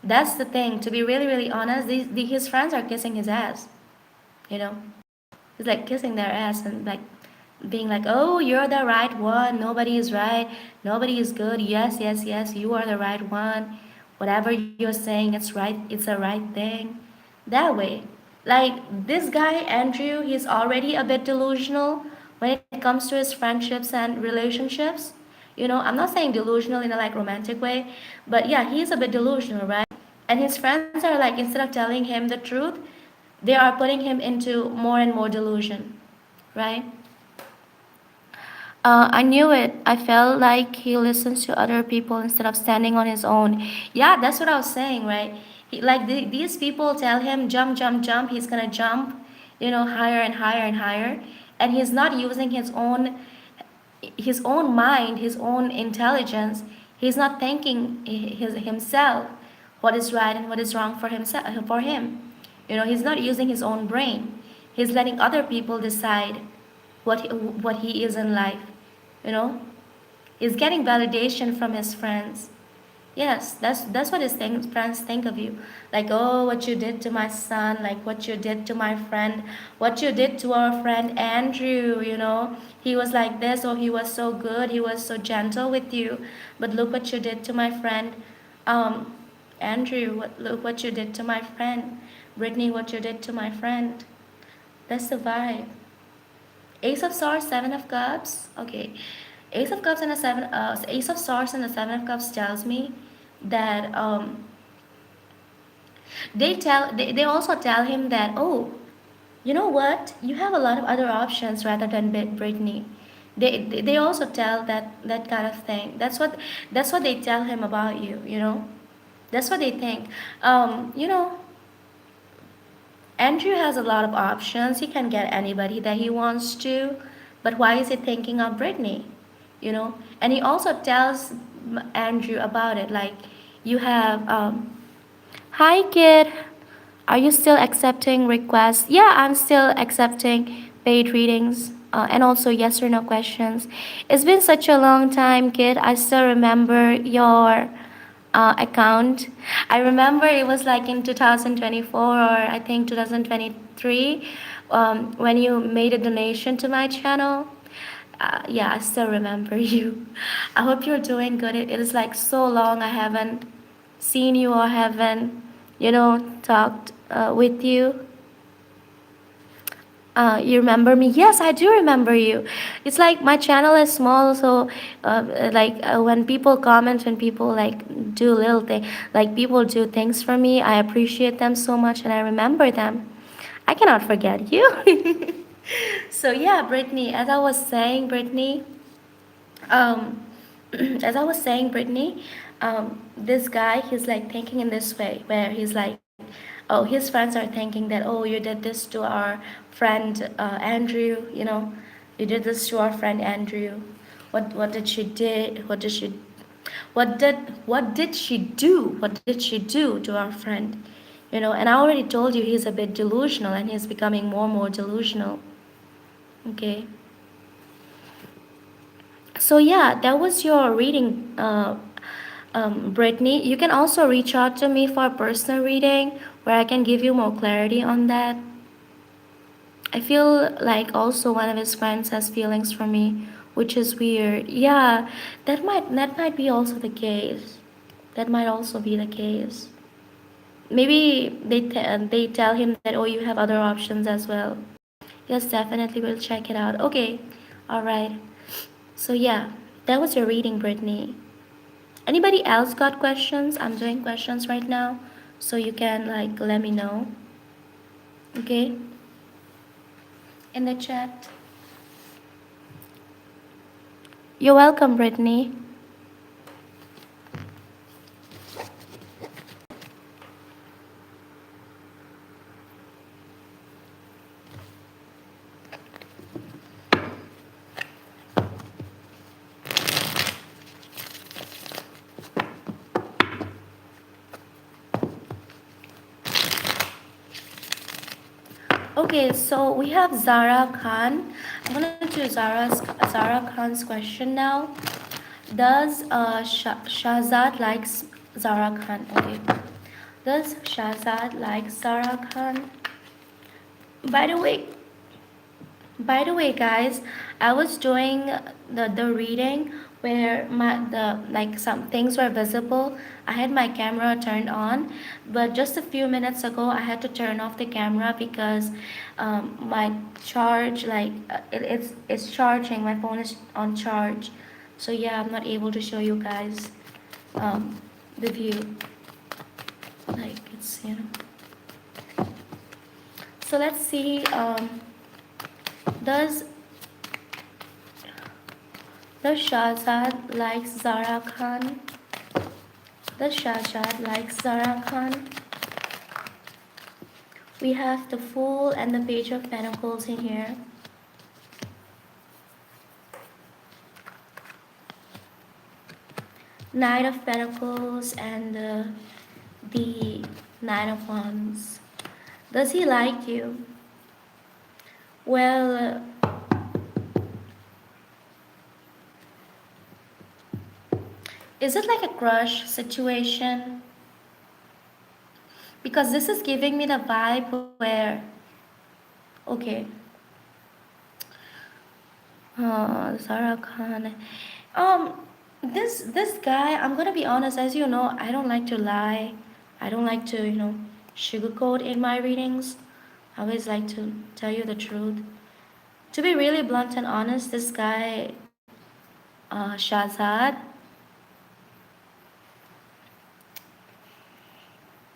That's the thing. To be really, really honest, his friends are kissing his ass. You know, it's like kissing their ass and like being like, "Oh, you're the right one. Nobody is right. Nobody is good. Yes, yes, yes. You are the right one. Whatever you're saying, it's right. It's a right thing." That way, like this guy Andrew, he's already a bit delusional when it comes to his friendships and relationships. I'm not saying delusional in a like romantic way, but yeah, he's a bit delusional, right? And his friends are like, instead of telling him the truth, they are putting him into more and more delusion, right? I knew it. I felt like he listens to other people instead of standing on his own. Yeah, that's what I was saying, right? These people tell him jump, jump, jump. He's gonna jump, higher and higher and higher, and he's not using his own mind, his own intelligence. He's not thinking himself what is right and what is wrong for himself for him. He's not using his own brain. He's letting other people decide what he is in life. You know, he's getting validation from his friends. Yes, that's what his friends think of you. Like, oh, what you did to my son, like what you did to my friend, what you did to our friend Andrew, he was like this, or he was so good, he was so gentle with you. But look what you did to my friend, um, Andrew, look what you did to my friend. Brittany, what you did to my friend. That's the vibe. Ace of Swords, Seven of Cups. Okay, Ace of Cups and a seven. Ace of Swords and the Seven of Cups tells me that they also tell him that, oh, you know what, you have a lot of other options rather than Brittany. They also tell that kind of thing. That's what they tell him about you. That's what they think. You know, Andrew has a lot of options. He can get anybody that he wants to, but why is he thinking of Brittany? And he also tells Andrew about it. Like, you have, hi kid, are you still accepting requests? Yeah, I'm still accepting paid readings. And also yes or no questions. It's been such a long time, kid. I still remember your account. I remember it was like in 2024 or I think 2023 when you made a donation to my channel. Yeah, I still remember you. I hope you're doing good. It is like so long I haven't seen you or haven't, talked with you. You remember me? Yes, I do remember you. It's like my channel is small, so when people comment, when people like do little thing, like people do things for me, I appreciate them so much and I remember them. I cannot forget you. So yeah, Brittany, as I was saying, Brittany, um, as I was saying, Brittany, this guy, he's like thinking in this way, where he's like, oh, his friends are thinking that, oh, you did this to our friend Andrew, you did this to our friend Andrew. What did she did? What did she do? What did she do to our friend? And I already told you he's a bit delusional, and he's becoming more and more delusional. Okay. So yeah, that was your reading, Brittany. You can also reach out to me for a personal reading where I can give you more clarity on that. I feel like also one of his friends has feelings for me, which is weird. Yeah, that might be also the case. That might also be the case. Maybe they tell him that, oh, you have other options as well. Yes, definitely we'll check it out. Okay, all right. So yeah, that was your reading, Brittany. Anybody else got questions? I'm doing questions right now, so you can like let me know. Okay, in the chat. You're welcome, Brittany. Okay, so we have Zara Khan. I'm gonna do Zara Khan's question now. Does Shahzad likes Zara Khan? Okay. Does Shahzad like Zara Khan? By the way, By the way, guys, I was doing the reading where the like some things were visible. I had my camera turned on, but just a few minutes ago I had to turn off the camera because my charge it's charging. My phone is on charge, so yeah, I'm not able to show you guys the view. Like it's. So let's see. Does The Shahzad likes Zara Khan. The Shahzad likes Zara Khan. We have the Fool and the Page of Pentacles in here. Knight of Pentacles and the Nine of Wands. Does he like you? Well, is it like a crush situation? Because this is giving me the vibe where, okay, Zara Khan. Um, this guy, I'm gonna be honest, as you know, I don't like to lie. I don't like to, sugarcoat in my readings. I always like to tell you the truth. To be really blunt and honest, this guy, Shahzad,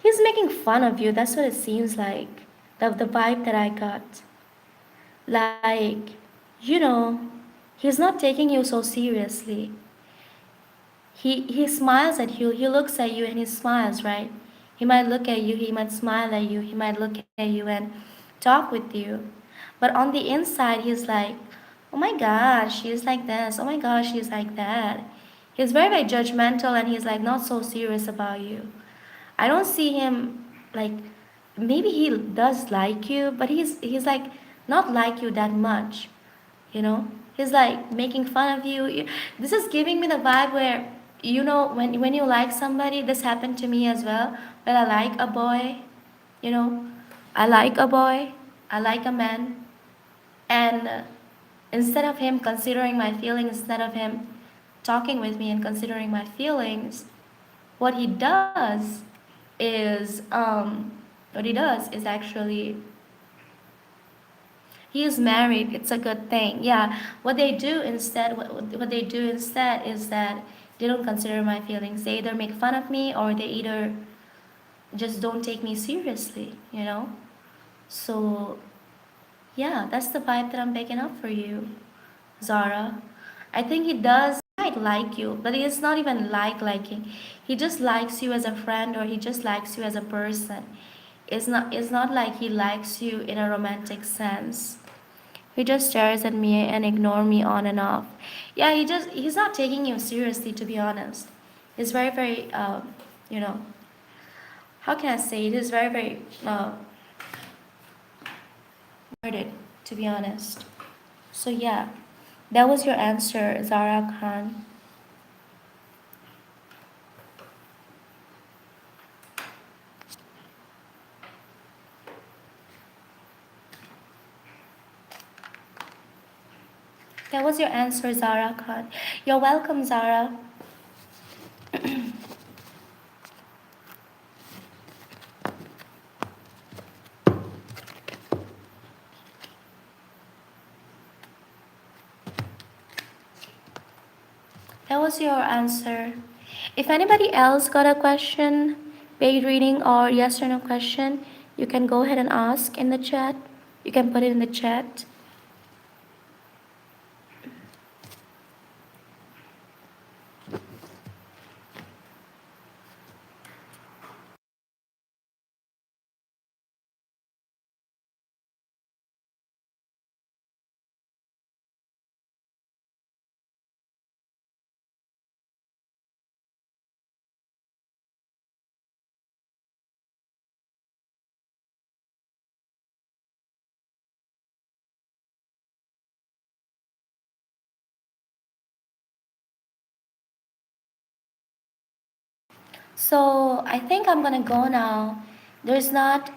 he's making fun of you. That's what it seems like. The vibe that I got. Like, you know, he's not taking you so seriously. He smiles at you, he looks at you and he smiles, right? He might look at you, he might smile at you, he might look at you and talk with you. But on the inside, he's like, oh my gosh, she's like this, oh my gosh, she's like that. He's very, very judgmental and he's like not so serious about you. I don't see him like, maybe he does like you, but he's like not like you that much, you know. He's like making fun of you. This is giving me the vibe where, when you like somebody, this happened to me as well. Well, I like a boy, you know, I like a boy, I like a man, and instead of him considering my feelings, instead of him talking with me and considering my feelings, what he does is actually he is married. It's a good thing. Yeah. What they do instead is that they don't consider my feelings. They either make fun of me or they either just don't take me seriously. So yeah, that's the vibe that I'm picking up for you, Zara. I think he does might like you, but it's not even liking. He just likes you as a friend or he just likes you as a person. It's not like he likes you in a romantic sense. He just stares at me and ignore me on and off. Yeah, he's not taking you seriously, to be honest. He's very very you know how can I say it? He's very very guarded, to be honest. So yeah, that was your answer, Zara Khan. That was your answer, Zara Khan. You're welcome, Zara. That was your answer. If anybody else got a question, paid reading or yes or no question, you can go ahead and ask in the chat. You can put it in the chat. So I think I'm gonna go now. There's not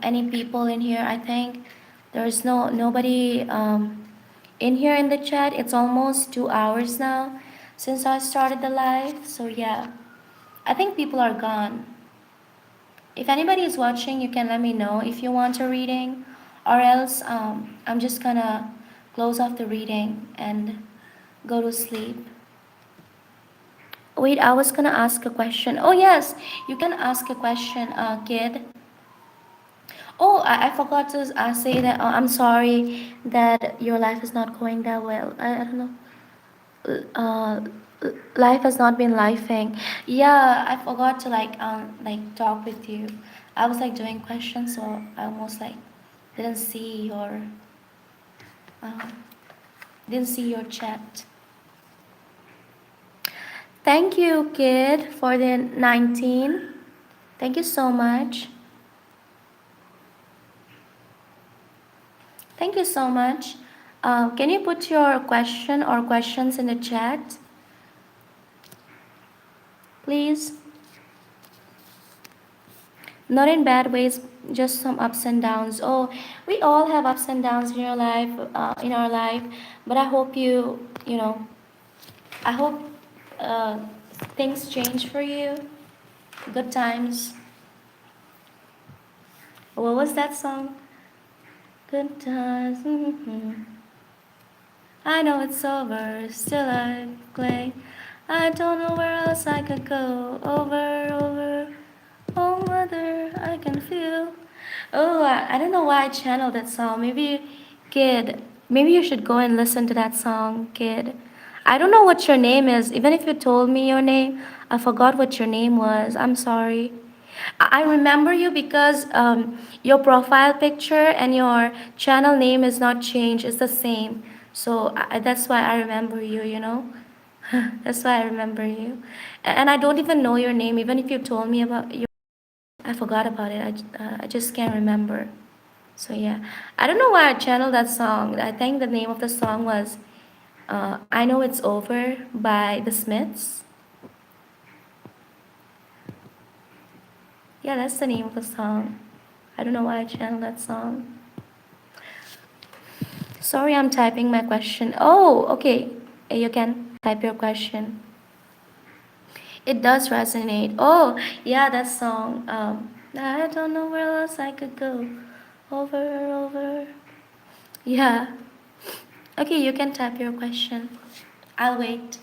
any people in here. I think there's nobody in here in the chat. It's almost 2 hours now since I started the live. So yeah, I think people are gone. If anybody is watching, you can let me know if you want a reading, or else I'm just gonna close off the reading and go to sleep. Wait, I was gonna ask a question. Oh yes, you can ask a question, kid. Oh, I forgot to say that. I'm sorry that your life is not going that well. I don't know. Uh, Life has not been lifing. Yeah, I forgot to talk with you. I was like doing questions, so I almost like didn't see your uh, didn't see your chat. Thank you, kid, for the 19. Thank you so much. Thank you so much. Can you put your question or questions in the chat, please? Not in bad ways, just some ups and downs. Oh, we all have ups and downs in your life, in our life. But I hope I hope uh, things change for you. Good times. What was that song? Good times. I know it's over, still I cling. I don't know where else I could go. Over. Oh, mother, I can feel. Oh, I don't know why I channeled that song. Maybe you should go and listen to that song, kid. I don't know what your name is. Even if you told me your name, I forgot what your name was. I'm sorry. I remember you because your profile picture and your channel name is not changed. It's the same. So that's why I remember you. That's why I remember you. And I don't even know your name. Even if you told me about your, I forgot about it. I just can't remember. So yeah, I don't know why I channeled that song. I think the name of the song was "I Know It's Over" by the Smiths. Yeah, that's the name of the song. I don't know why I channeled that song. Sorry, I'm typing my question. Oh, okay. You can type your question. It does resonate. Oh, yeah, that song. I don't know where else I could go. Over, over. Yeah. Okay, you can type your question. I'll wait.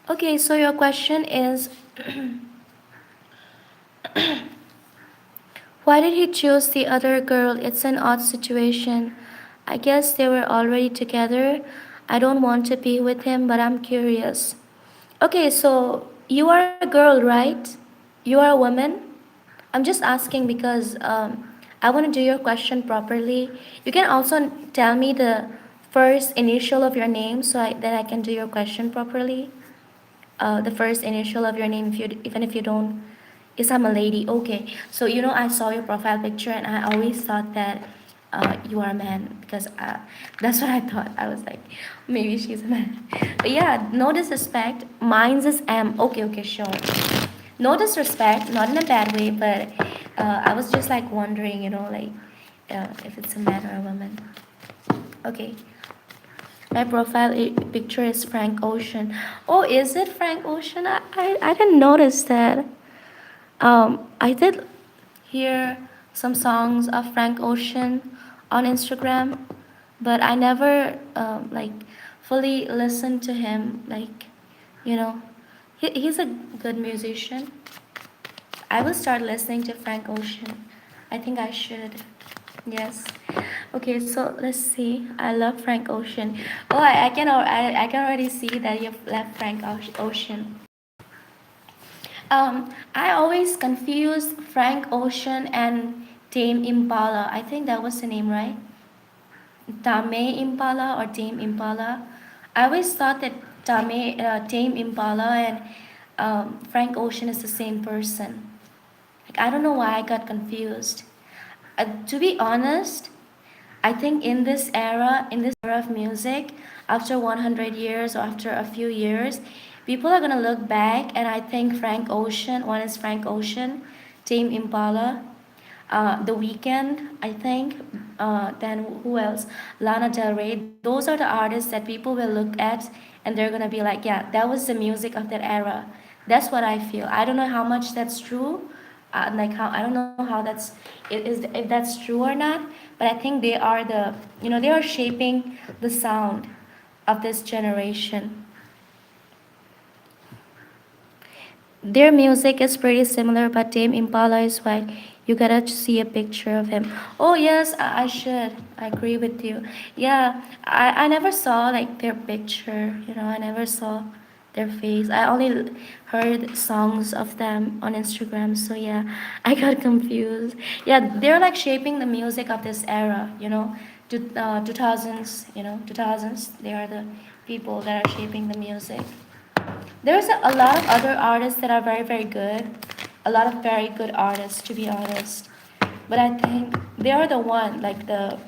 Okay, so your question is why did he choose the other girl? It's an odd situation. I guess they were already together. I don't want to be with him, but I'm curious. Okay, so you are a girl, right? You are a woman? I'm just asking because I want to do your question properly. You can also tell me the first initial of your name so that I can do your question properly. The first initial of your name, if you even if you don't. Yes, I'm a lady. Okay, so I saw your profile picture and I always thought that you are a man because that's what I thought. I was like, maybe she's a man. But yeah, no disrespect. Mine's is M. Okay, okay, sure. No disrespect, not in a bad way, but I was just like wondering, like if it's a man or a woman. Okay. My profile picture is Frank Ocean. Oh, is it Frank Ocean? I didn't notice that. I did hear some songs of Frank Ocean on Instagram, but I never like fully listened to him. Like, you know, he's a good musician. I will start listening to Frank Ocean. I think I should. Yes. Okay, so let's see. I love Frank Ocean. Oh, I can already see that you've left Frank Ocean. I always confuse Frank Ocean and Tame Impala. I think that was the name, right? Tame Impala or Tame Impala. I always thought that Tame Impala and Frank Ocean is the same person. Like I don't know why I got confused. To be honest, I think in this era of music, after 100 years or after a few years, people are gonna look back and I think Frank Ocean, one is Frank Ocean, Tame Impala, The Weeknd, I think, then who else? Lana Del Rey. Those are the artists that people will look at and they're gonna be like, yeah, that was the music of that era. That's what I feel. I don't know how much that's true, like how I don't know how that's it is if that's true or not. But I think they are shaping the sound of this generation. Their music is pretty similar, but Tame Impala is white. You gotta see a picture of him. Oh yes, I should. I agree with you. Yeah, I never saw like their picture. I never saw their face. I only heard songs of them on Instagram, so yeah, I got confused. Yeah, they're like shaping the music of this era, 2000s, 2000s. They are the people that are shaping the music. There's a lot of other artists that are very, very good. A lot of very good artists, to be honest. But I think they are the one, like the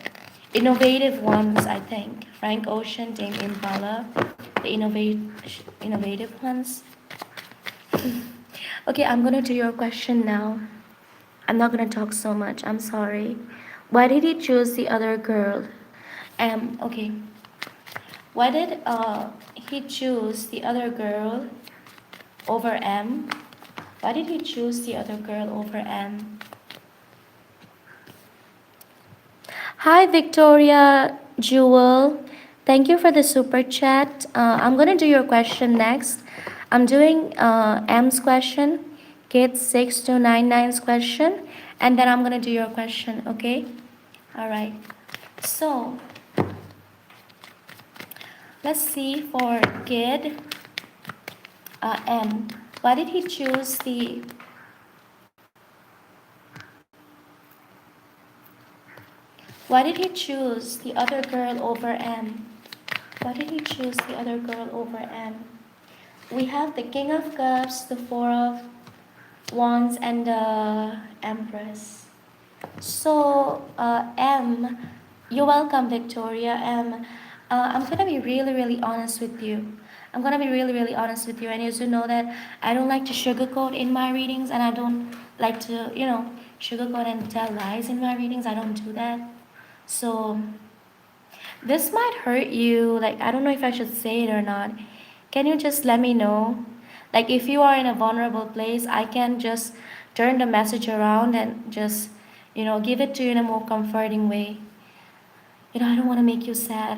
innovative ones, I think. Frank Ocean, Dame Impala, the innovative ones. Okay, I'm gonna do your question now. I'm not gonna talk so much. I'm sorry. Why did he choose the other girl? Okay. Why did he choose the other girl over M? Why did he choose the other girl over M? Hi, Victoria Jewel. Thank you for the super chat. I'm gonna do your question next. I'm doing M's question, Kate 6299's question, and then I'm gonna do your question, okay? All right. So let's see for kid M. Why did he choose the Why did he choose the other girl over M? Why did he choose the other girl over M? We have the King of Cups, the Four of Wands, and the Empress. So, M, you're welcome, Victoria. I'm gonna be really, really honest with you. I'm gonna be really, really honest with you. And you should know that I don't like to sugarcoat in my readings, and I don't like to, sugarcoat and tell lies in my readings. I don't do that. So, this might hurt you. Like, I don't know if I should say it or not. Can you just let me know? Like, if you are in a vulnerable place, I can just turn the message around and just, give it to you in a more comforting way. I don't want to make you sad.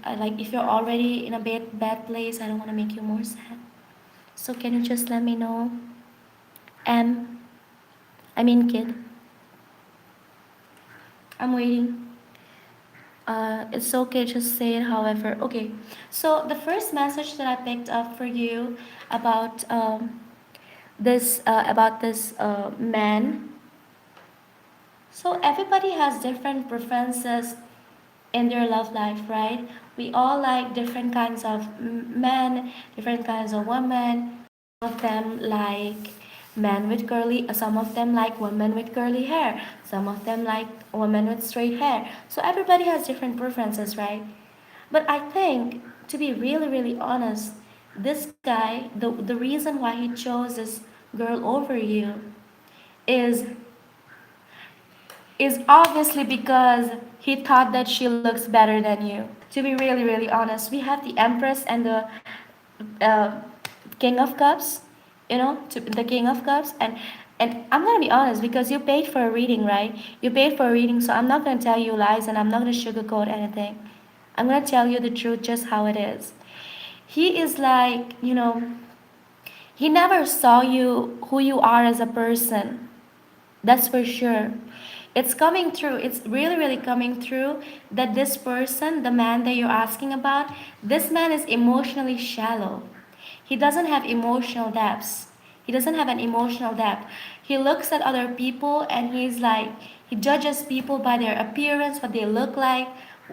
Like, if you're already in a bad place, I don't want to make you more sad. So, can you just let me know? M, I mean, kid, I'm waiting. It's okay, just say it however. Okay, so the first message that I picked up for you about this man. So everybody has different preferences in their love life, right? We all like different kinds of men, different kinds of women. Some of them like men with curly, some of them like women with curly hair, some of them like women with straight hair. So everybody has different preferences, right? But I think, to be really, really honest, this guy, the reason why he chose this girl over you is is obviously because he thought that she looks better than you. To be really, really honest, we have the Empress and the uh, King of Cups, the King of Cups, and I'm gonna be honest because you paid for a reading, right? You paid for a reading, so I'm not gonna tell you lies and I'm not gonna sugarcoat anything. I'm gonna tell you the truth just how it is. He is like, he never saw you who you are as a person. That's for sure. It's coming through. It's really, really coming through that this person, the man that you're asking about, this man is emotionally shallow. He doesn't have emotional depths. He doesn't have an emotional depth. He looks at other people and he's like, he judges people by their appearance, what they look like,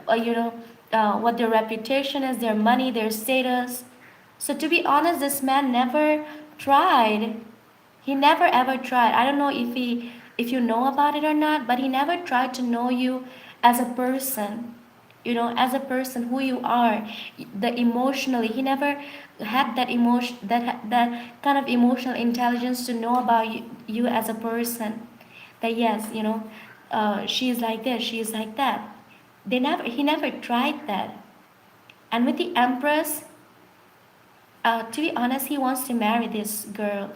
what their reputation is, their money, their status. So to be honest, this man never tried. He never ever tried. I don't know if you know about it or not, but he never tried to know you as a person. As a person who you are, the emotionally. He never had that emotion that kind of emotional intelligence to know about you as a person. That yes, she is like this, she is like that. He never tried that. And with the Empress, to be honest, he wants to marry this girl.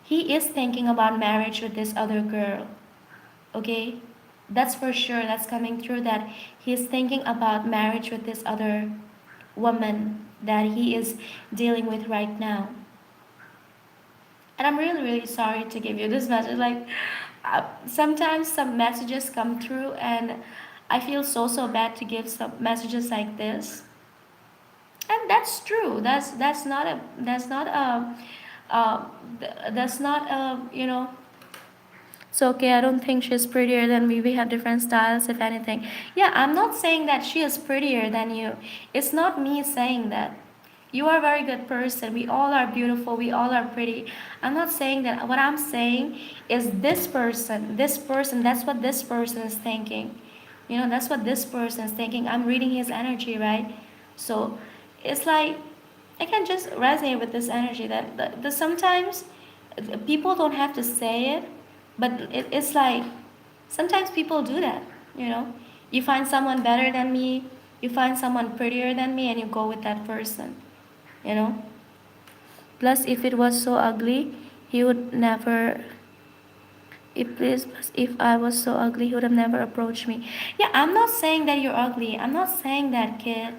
He is thinking about marriage with this other girl. Okay? That's for sure. That's coming through that he is thinking about marriage with this other woman that he is dealing with right now. And I'm really, really sorry to give you this message. Like, sometimes some messages come through, and I feel so, so bad to give some messages like this. And that's true. That's not a uh, that's not a, you know, it's okay. I don't think she's prettier than me. We have different styles, if anything. Yeah, I'm not saying that she is prettier than you. It's not me saying that. You are a very good person. We all are beautiful. We all are pretty. I'm not saying that. What I'm saying is this person, that's what this person is thinking. You know, that's what this person is thinking. I'm reading his energy, right? So it's like I can just resonate with this energy that sometimes people don't have to say it, but it's like sometimes people do that, you know. You find someone better than me, you find someone prettier than me, and you go with that person, you know. Plus, if it was so ugly, he would never. If I was so ugly, he would have never approached me. Yeah, I'm not saying that you're ugly. I'm not saying that, kid.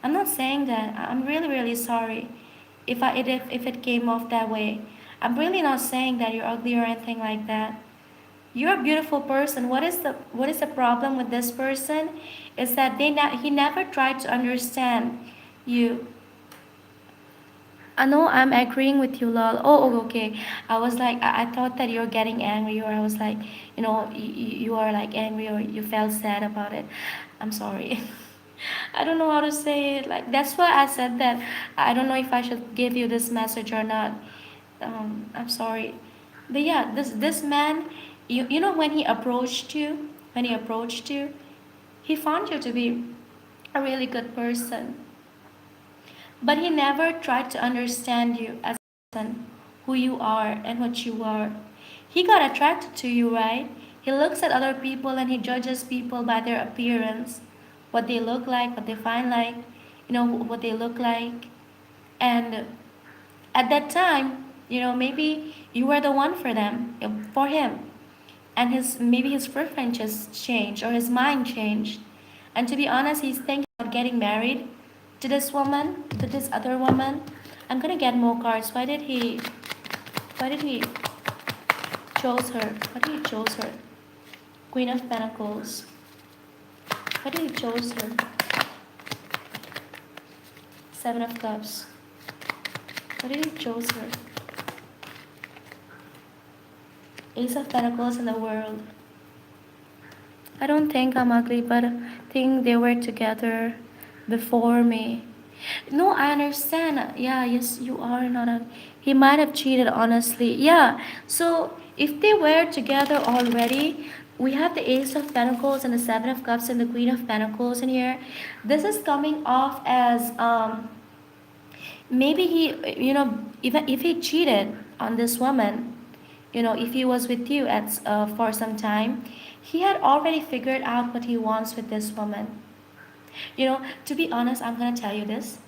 I'm not saying that. I'm really, really sorry if it came off that way. I'm really not saying that you're ugly or anything like that. You're a beautiful person. What is the problem with this person? Is that he never tried to understand you. I know I'm agreeing with you, lol. Oh, okay. I was like, I thought that you're getting angry, or I was like, you know, you are like angry, or you felt sad about it. I'm sorry. I don't know how to say it. Like that's why I said that. I don't know if I should give you this message or not. I'm sorry, but yeah, this man, you know, when he approached you, he found you to be a really good person, but he never tried to understand you as a person, who you are and what you are. He got attracted to you, right? He looks at other people and he judges people by their appearance, what they look like, what they find like, you know, what they look like. And at that time, you know, maybe you were the one for them, for him. And his preferences changed or his mind changed. And to be honest, he's thinking about getting married to this woman, to this other woman. I'm gonna get more cards. Why did he chose her? Why did he chose her? Queen of Pentacles. Why did he chose her? Seven of Cups. Why did he chose her? Ace of Pentacles in the world. I don't think I'm ugly, but I think they were together before me. No, I understand. Yeah, yes, you are not a. He might have cheated, honestly. Yeah, so if they were together already, we have the Ace of Pentacles and the Seven of Cups and the Queen of Pentacles in here. This is coming off as maybe he, you know, even if he cheated on this woman, you know, if he was with you at for some time, he had already figured out what he wants with this woman. You know, to be honest, I'm gonna tell you this.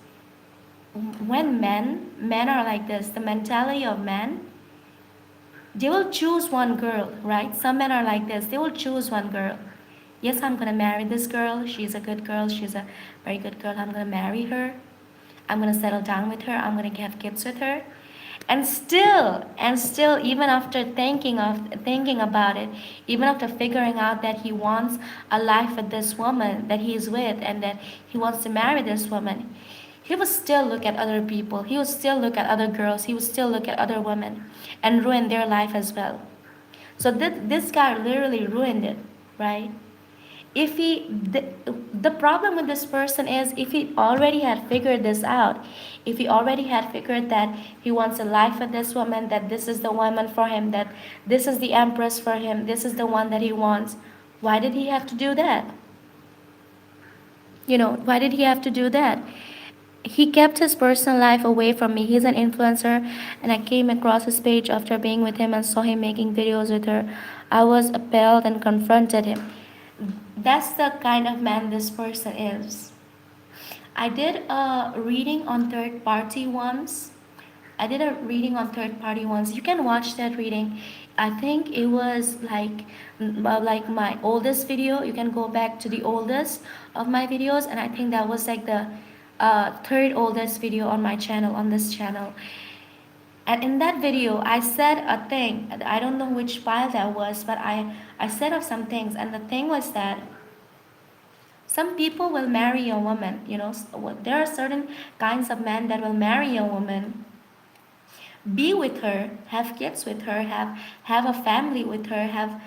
When men are like this, the mentality of men, they will choose one girl, right? Some men are like this. They will choose one girl. Yes, I'm gonna marry this girl. She's a good girl. She's a very good girl. I'm gonna marry her. I'm gonna settle down with her. I'm gonna have kids with her. And still, even after thinking about it, even after figuring out that he wants a life with this woman that he's with, and that he wants to marry this woman, he would still look at other people. He would still look at other girls. He would still look at other women and ruin their life as well. So this guy literally ruined it, right? If he the problem with this person is, if he already had figured this out, if he already had figured that he wants a life with this woman, that this is the woman for him, that this is the empress for him, this is the one that he wants, why did he have to do that? You know, why did he have to do that? He kept his personal life away from me. He's an influencer, and I came across his page after being with him and saw him making videos with her. I was appalled and confronted him. That's the kind of man this person is. I did a reading on third party once. I did a reading on third party once. You can watch that reading. I think it was like my oldest video. You can go back to the oldest of my videos, and I think that was like the third oldest video on my channel, on this channel. And in that video, I said a thing. I don't know which file that was, but I said of some things, and the thing was that Some people will marry a woman, there are certain kinds of men that will marry a woman, be with her, have kids with her, have a family with her, have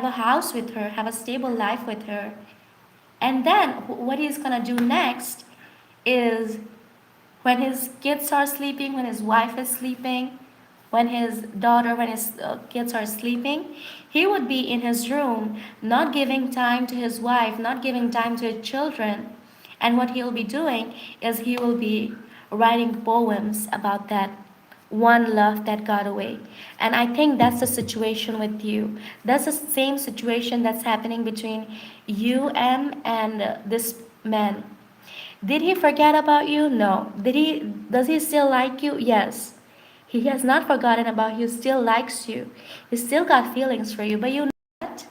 a house with her, have a stable life with her. And then what he's gonna do next is, when his kids are sleeping, when his wife is sleeping, when his kids are sleeping, he would be in his room, not giving time to his wife, not giving time to his children. And what he'll be doing is he will be writing poems about that one love that got away. And I think that's the situation with you. That's the same situation that's happening between you and this man. Did he forget about you? No. Does he still like you? Yes. He has not forgotten about you, still likes you. He still got feelings for you, but you know what?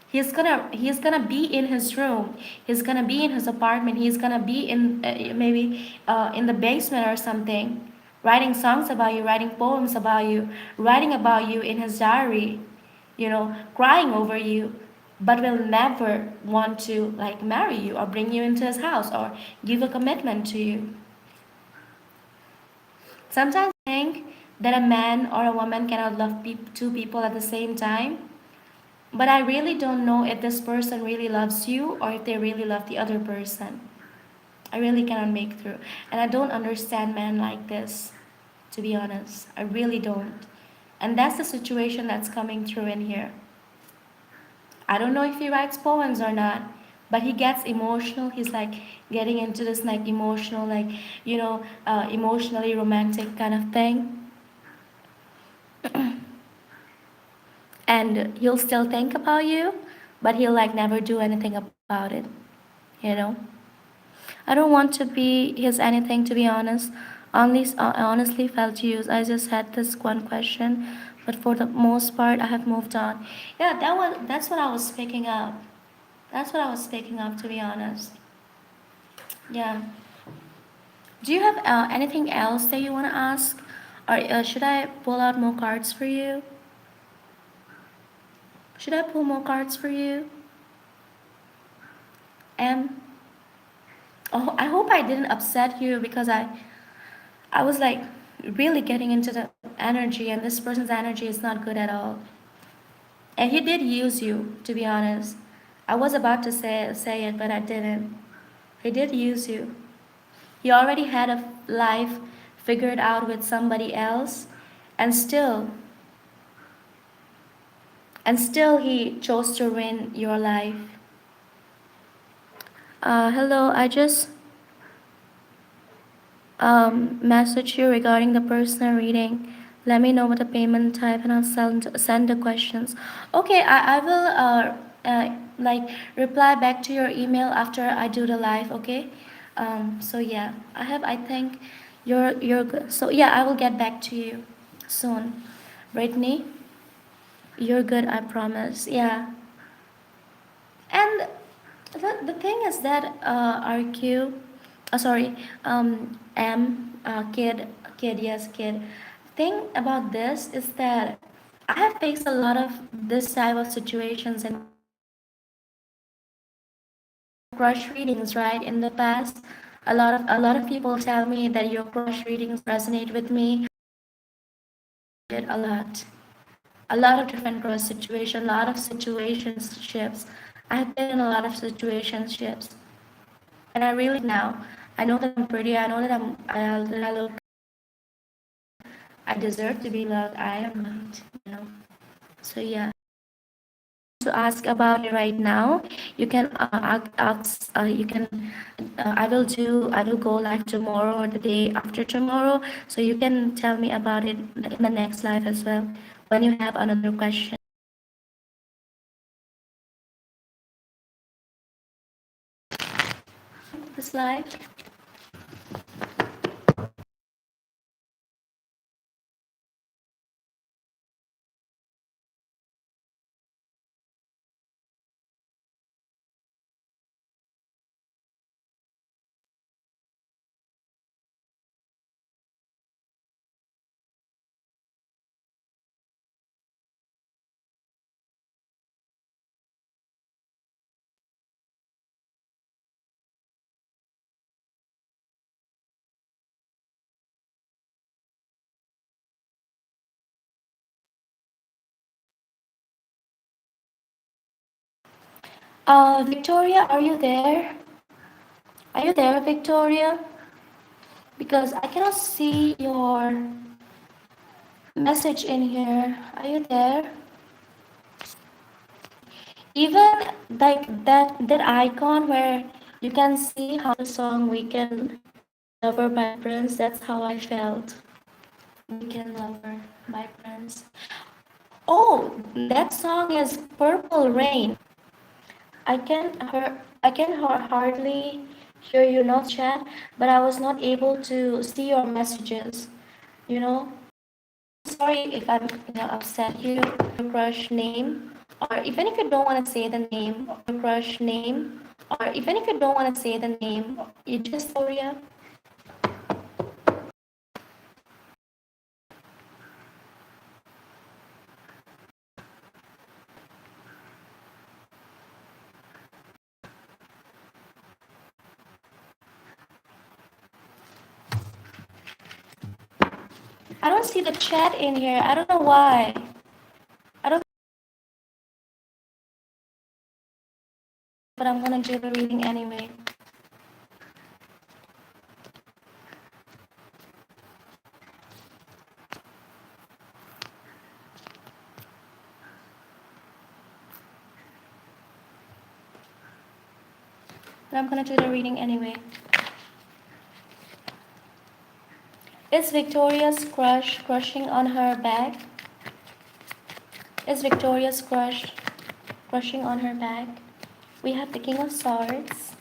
He's gonna be in his room. He's gonna be in his apartment. He's gonna be in maybe in the basement or something, writing songs about you, writing poems about you, writing about you in his diary, crying over you, but will never want to like marry you or bring you into his house or give a commitment to you. Sometimes I think that a man or a woman cannot love two people at the same time, but I really don't know if this person really loves you or if they really love the other person. I really cannot make through. And I don't understand men like this, to be honest. I really don't. And that's the situation that's coming through in here. I don't know if he writes poems or not, but he gets emotional. He's like getting into this like emotional, like, emotionally romantic kind of thing. And he'll still think about you, but he'll like never do anything about it, you know. I don't want to be his anything, to be honest. Only I honestly felt used. I just had this one question, but for the most part I have moved on. Yeah, that's what I was picking up. That's what I was picking up, to be honest. Yeah. Do you have anything else that you want to ask? Or should I pull out more cards for you? Should I pull more cards for you? M? Oh, I hope I didn't upset you because I was like really getting into the energy, and this person's energy is not good at all. And he did use you, to be honest. I was about to say it, but I didn't. He did use you. He already had a life figured out with somebody else, and still he chose to ruin your life. Hello, I just message you regarding the personal reading. Let me know what the payment type, and I'll send the questions. Okay, I will like reply back to your email after I do the live. Okay. So yeah, I think you're good. So yeah, I will get back to you soon. Brittany, you're good. I promise. Yeah. And the thing is that RQ, sorry, kid, yes, kid. Thing about this is that I have faced a lot of this type of situations in my life. Crush readings, right? In the past, a lot of people tell me that your crush readings resonate with me. Did a lot of different crush situations, a lot of situationships. I've been in a lot of situationships. And I really now. I know that I'm pretty. I know that I look. I deserve to be loved. I am not. So yeah. To ask about it right now, you can ask. You can. I will do. I will go live tomorrow or the day after tomorrow. So you can tell me about it in the next live as well when you have another question. This live. Victoria, are you there? Are you there, Victoria? Because I cannot see your message in here. Are you there? Even like that icon where you can see how the song Weekend Lover by Prince, that's how I felt. Weekend Lover by Prince. Oh, that song is Purple Rain. I can hardly hear you not chat, but I was not able to see your messages. You know, sorry if I'm upset you. Your crush name, or even if you don't want to say the name, your crush name, or even if you don't want to say the name, you just Victoria. I don't see the chat in here. I don't know why. I don't. But I'm gonna do the reading anyway. But I'm gonna do the reading anyway. Is Victoria's crush crushing on her back? Is Victoria's crushing on her back? We have the King of Swords,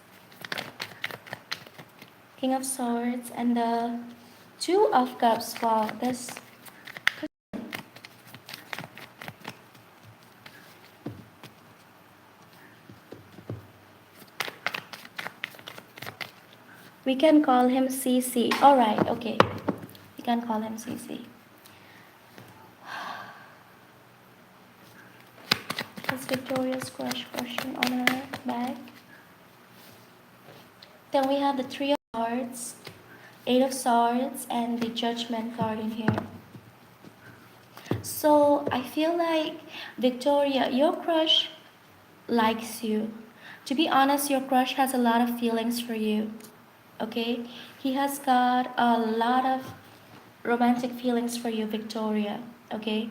and the Two of Cups. Wow, this. We can call him CC. All right, okay. We can call him CC. Is Victoria's crushing on her back? Then we have the Three of Swords, Eight of Swords, and the Judgment card in here. So I feel like Victoria, your crush likes you. To be honest, your crush has a lot of feelings for you. Okay? He has got a lot of romantic feelings for you, Victoria. Okay?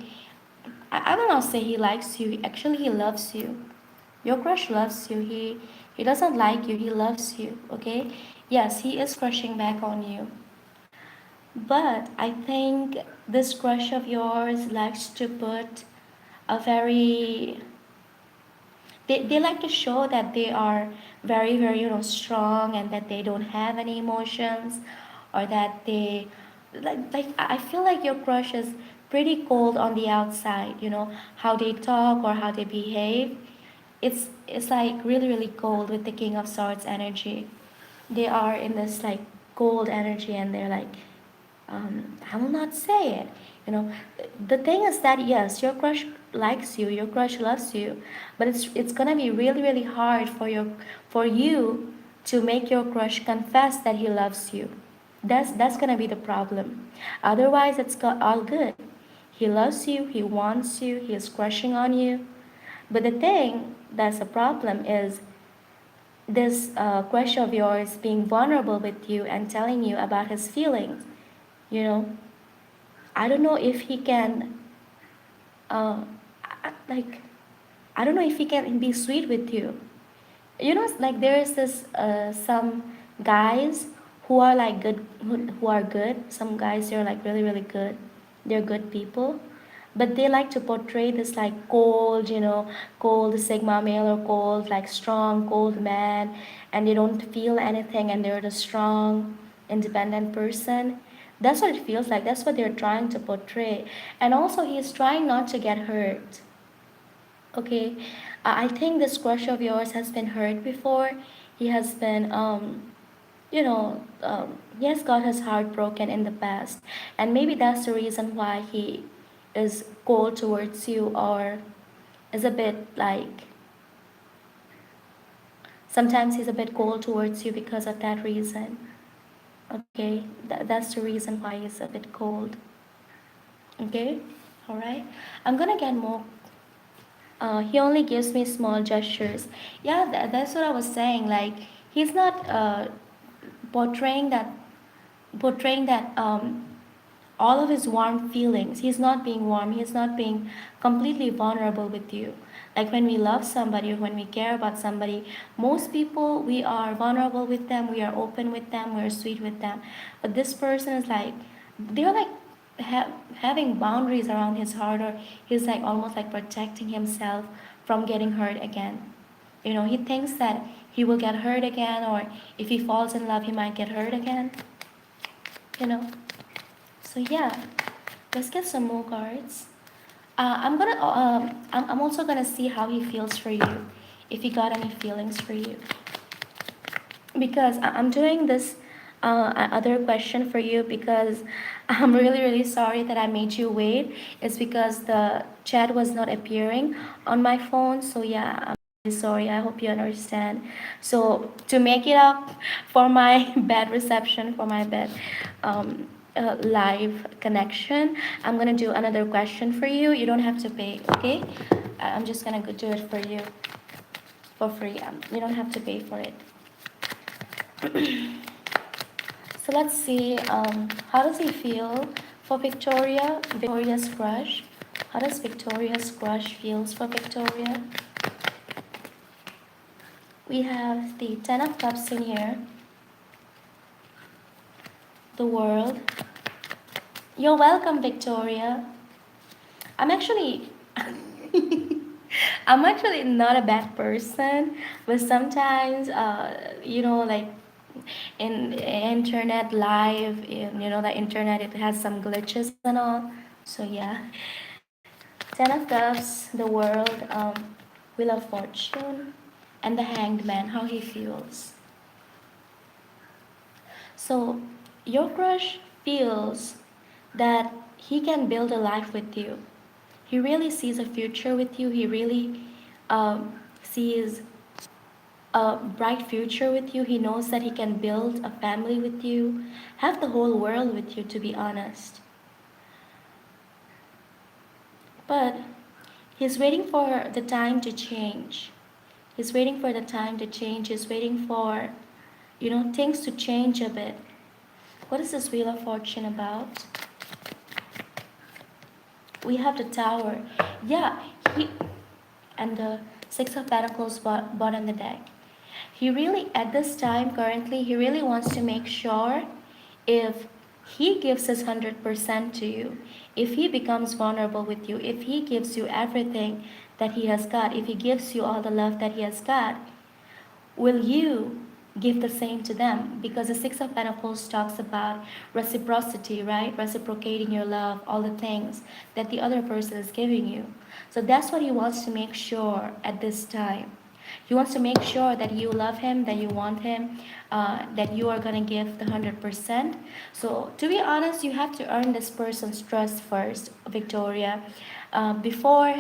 I will not say he likes you. Actually, he loves you. Your crush loves you. He doesn't like you. He loves you. Okay? Yes, he is crushing back on you. But I think this crush of yours likes to put a very they like to show that they are very very strong, and that they don't have any emotions, or that they like I feel like your crush is pretty cold on the outside, how they talk or how they behave. It's like really really cold with the King of Swords energy. They are in this like cold energy, and they're like, I will not say it. You know, the thing is that yes, your crush likes you, your crush loves you, but it's gonna be really really hard for you to make your crush confess that he loves you. That's gonna be the problem. Otherwise, it's all good. He loves you, he wants you, he is crushing on you. But the thing that's a problem is this crush of yours being vulnerable with you and telling you about his feelings. You know, I don't know if he can, like, I don't know if he can be sweet with you. Like there is this some guys who are like good, who are good. Some guys they're like really really good. They're good people, but they like to portray this like cold, cold sigma male, or cold like strong cold man, and they don't feel anything, and they're the strong independent person. That's what it feels like. That's what they're trying to portray. And also he's trying not to get hurt. Okay, I think this crush of yours has been hurt before. He has been, he has got his heart broken in the past, and maybe that's the reason why he is cold towards you, or is a bit like sometimes he's a bit cold towards you because of that reason. Okay, that's the reason why he's a bit cold. Okay, all right. I'm gonna get more. He only gives me small gestures. Yeah, that's what I was saying. Like, he's not portraying that portraying that all of his warm feelings. He's not being warm. He's not being completely vulnerable with you. Like when we love somebody or when we care about somebody, most people, we are vulnerable with them, we are open with them, we're sweet with them. But this person is like, they're like having boundaries around his heart, or he's like almost like protecting himself from getting hurt again. You know, he thinks that he will get hurt again, or if he falls in love, he might get hurt again. You know, so yeah, let's get some more cards. I'm also gonna see how he feels for you, if he got any feelings for you. Because I'm doing this other question for you because I'm really really sorry that I made you wait. It's because the chat was not appearing on my phone. So yeah, I'm really sorry. I hope you understand. So to make it up for my bad reception, for my bad live connection, I'm gonna do another question for you. You don't have to pay, okay? I'm just gonna do it for you for free. You don't have to pay for it. So let's see, how does he feel for Victoria? Victoria's crush. How does Victoria's crush feels for Victoria? We have the Ten of Cups in here. The World. You're welcome, Victoria. I'm actually I'm actually not a bad person, but sometimes, like in internet live, the internet, it has some glitches and all. So yeah, Ten of Cups, the World, Wheel of Fortune, and the Hanged Man. How he feels. So your crush feels that he can build a life with you. He really sees a future with you. He really sees a bright future with you. He knows that he can build a family with you, have the whole world with you, to be honest. But he's waiting for the time to change. He's waiting for the time to change. He's waiting for, things to change a bit. What is this Wheel of Fortune about? We have the Tower. Yeah, he and the Six of Pentacles bottom the deck. He really, at this time, currently, he really wants to make sure if he gives his 100% to you, if he becomes vulnerable with you, if he gives you everything that he has got, if he gives you all the love that he has got, will you give the same to them? Because the Six of Pentacles talks about reciprocity, right? Reciprocating your love, all the things that the other person is giving you. So that's what he wants to make sure at this time. He wants to make sure that you love him, that you want him, that you are going to give the 100%. So, to be honest, you have to earn this person's trust first, Victoria. Before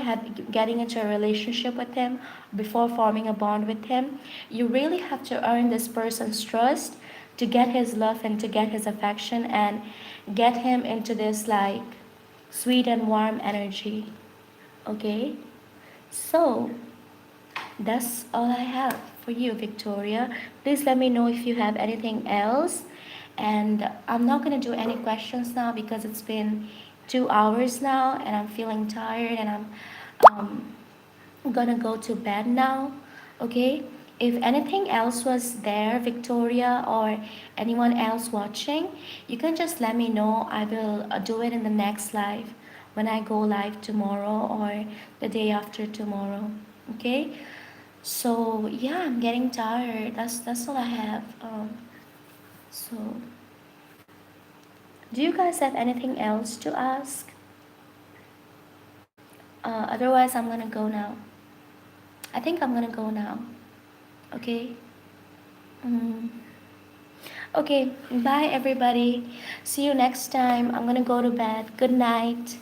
getting into a relationship with him, before forming a bond with him, you really have to earn this person's trust to get his love and to get his affection and get him into this like sweet and warm energy. Okay? So, that's all I have for you, Victoria. Please let me know if you have anything else. And I'm not going to do any questions now because it's been 2 hours now and I'm feeling tired and I'm gonna go to bed now. Okay? If anything else was there, Victoria, or anyone else watching, you can just let me know. I will do it in the next live when I go live tomorrow or the day after tomorrow. Okay? So yeah, I'm getting tired. That's all I have. So do you guys have anything else to ask? Otherwise, I'm gonna go now. I think I'm gonna go now. Okay. Mm. Okay. Bye, everybody. See you next time. I'm gonna go to bed. Good night.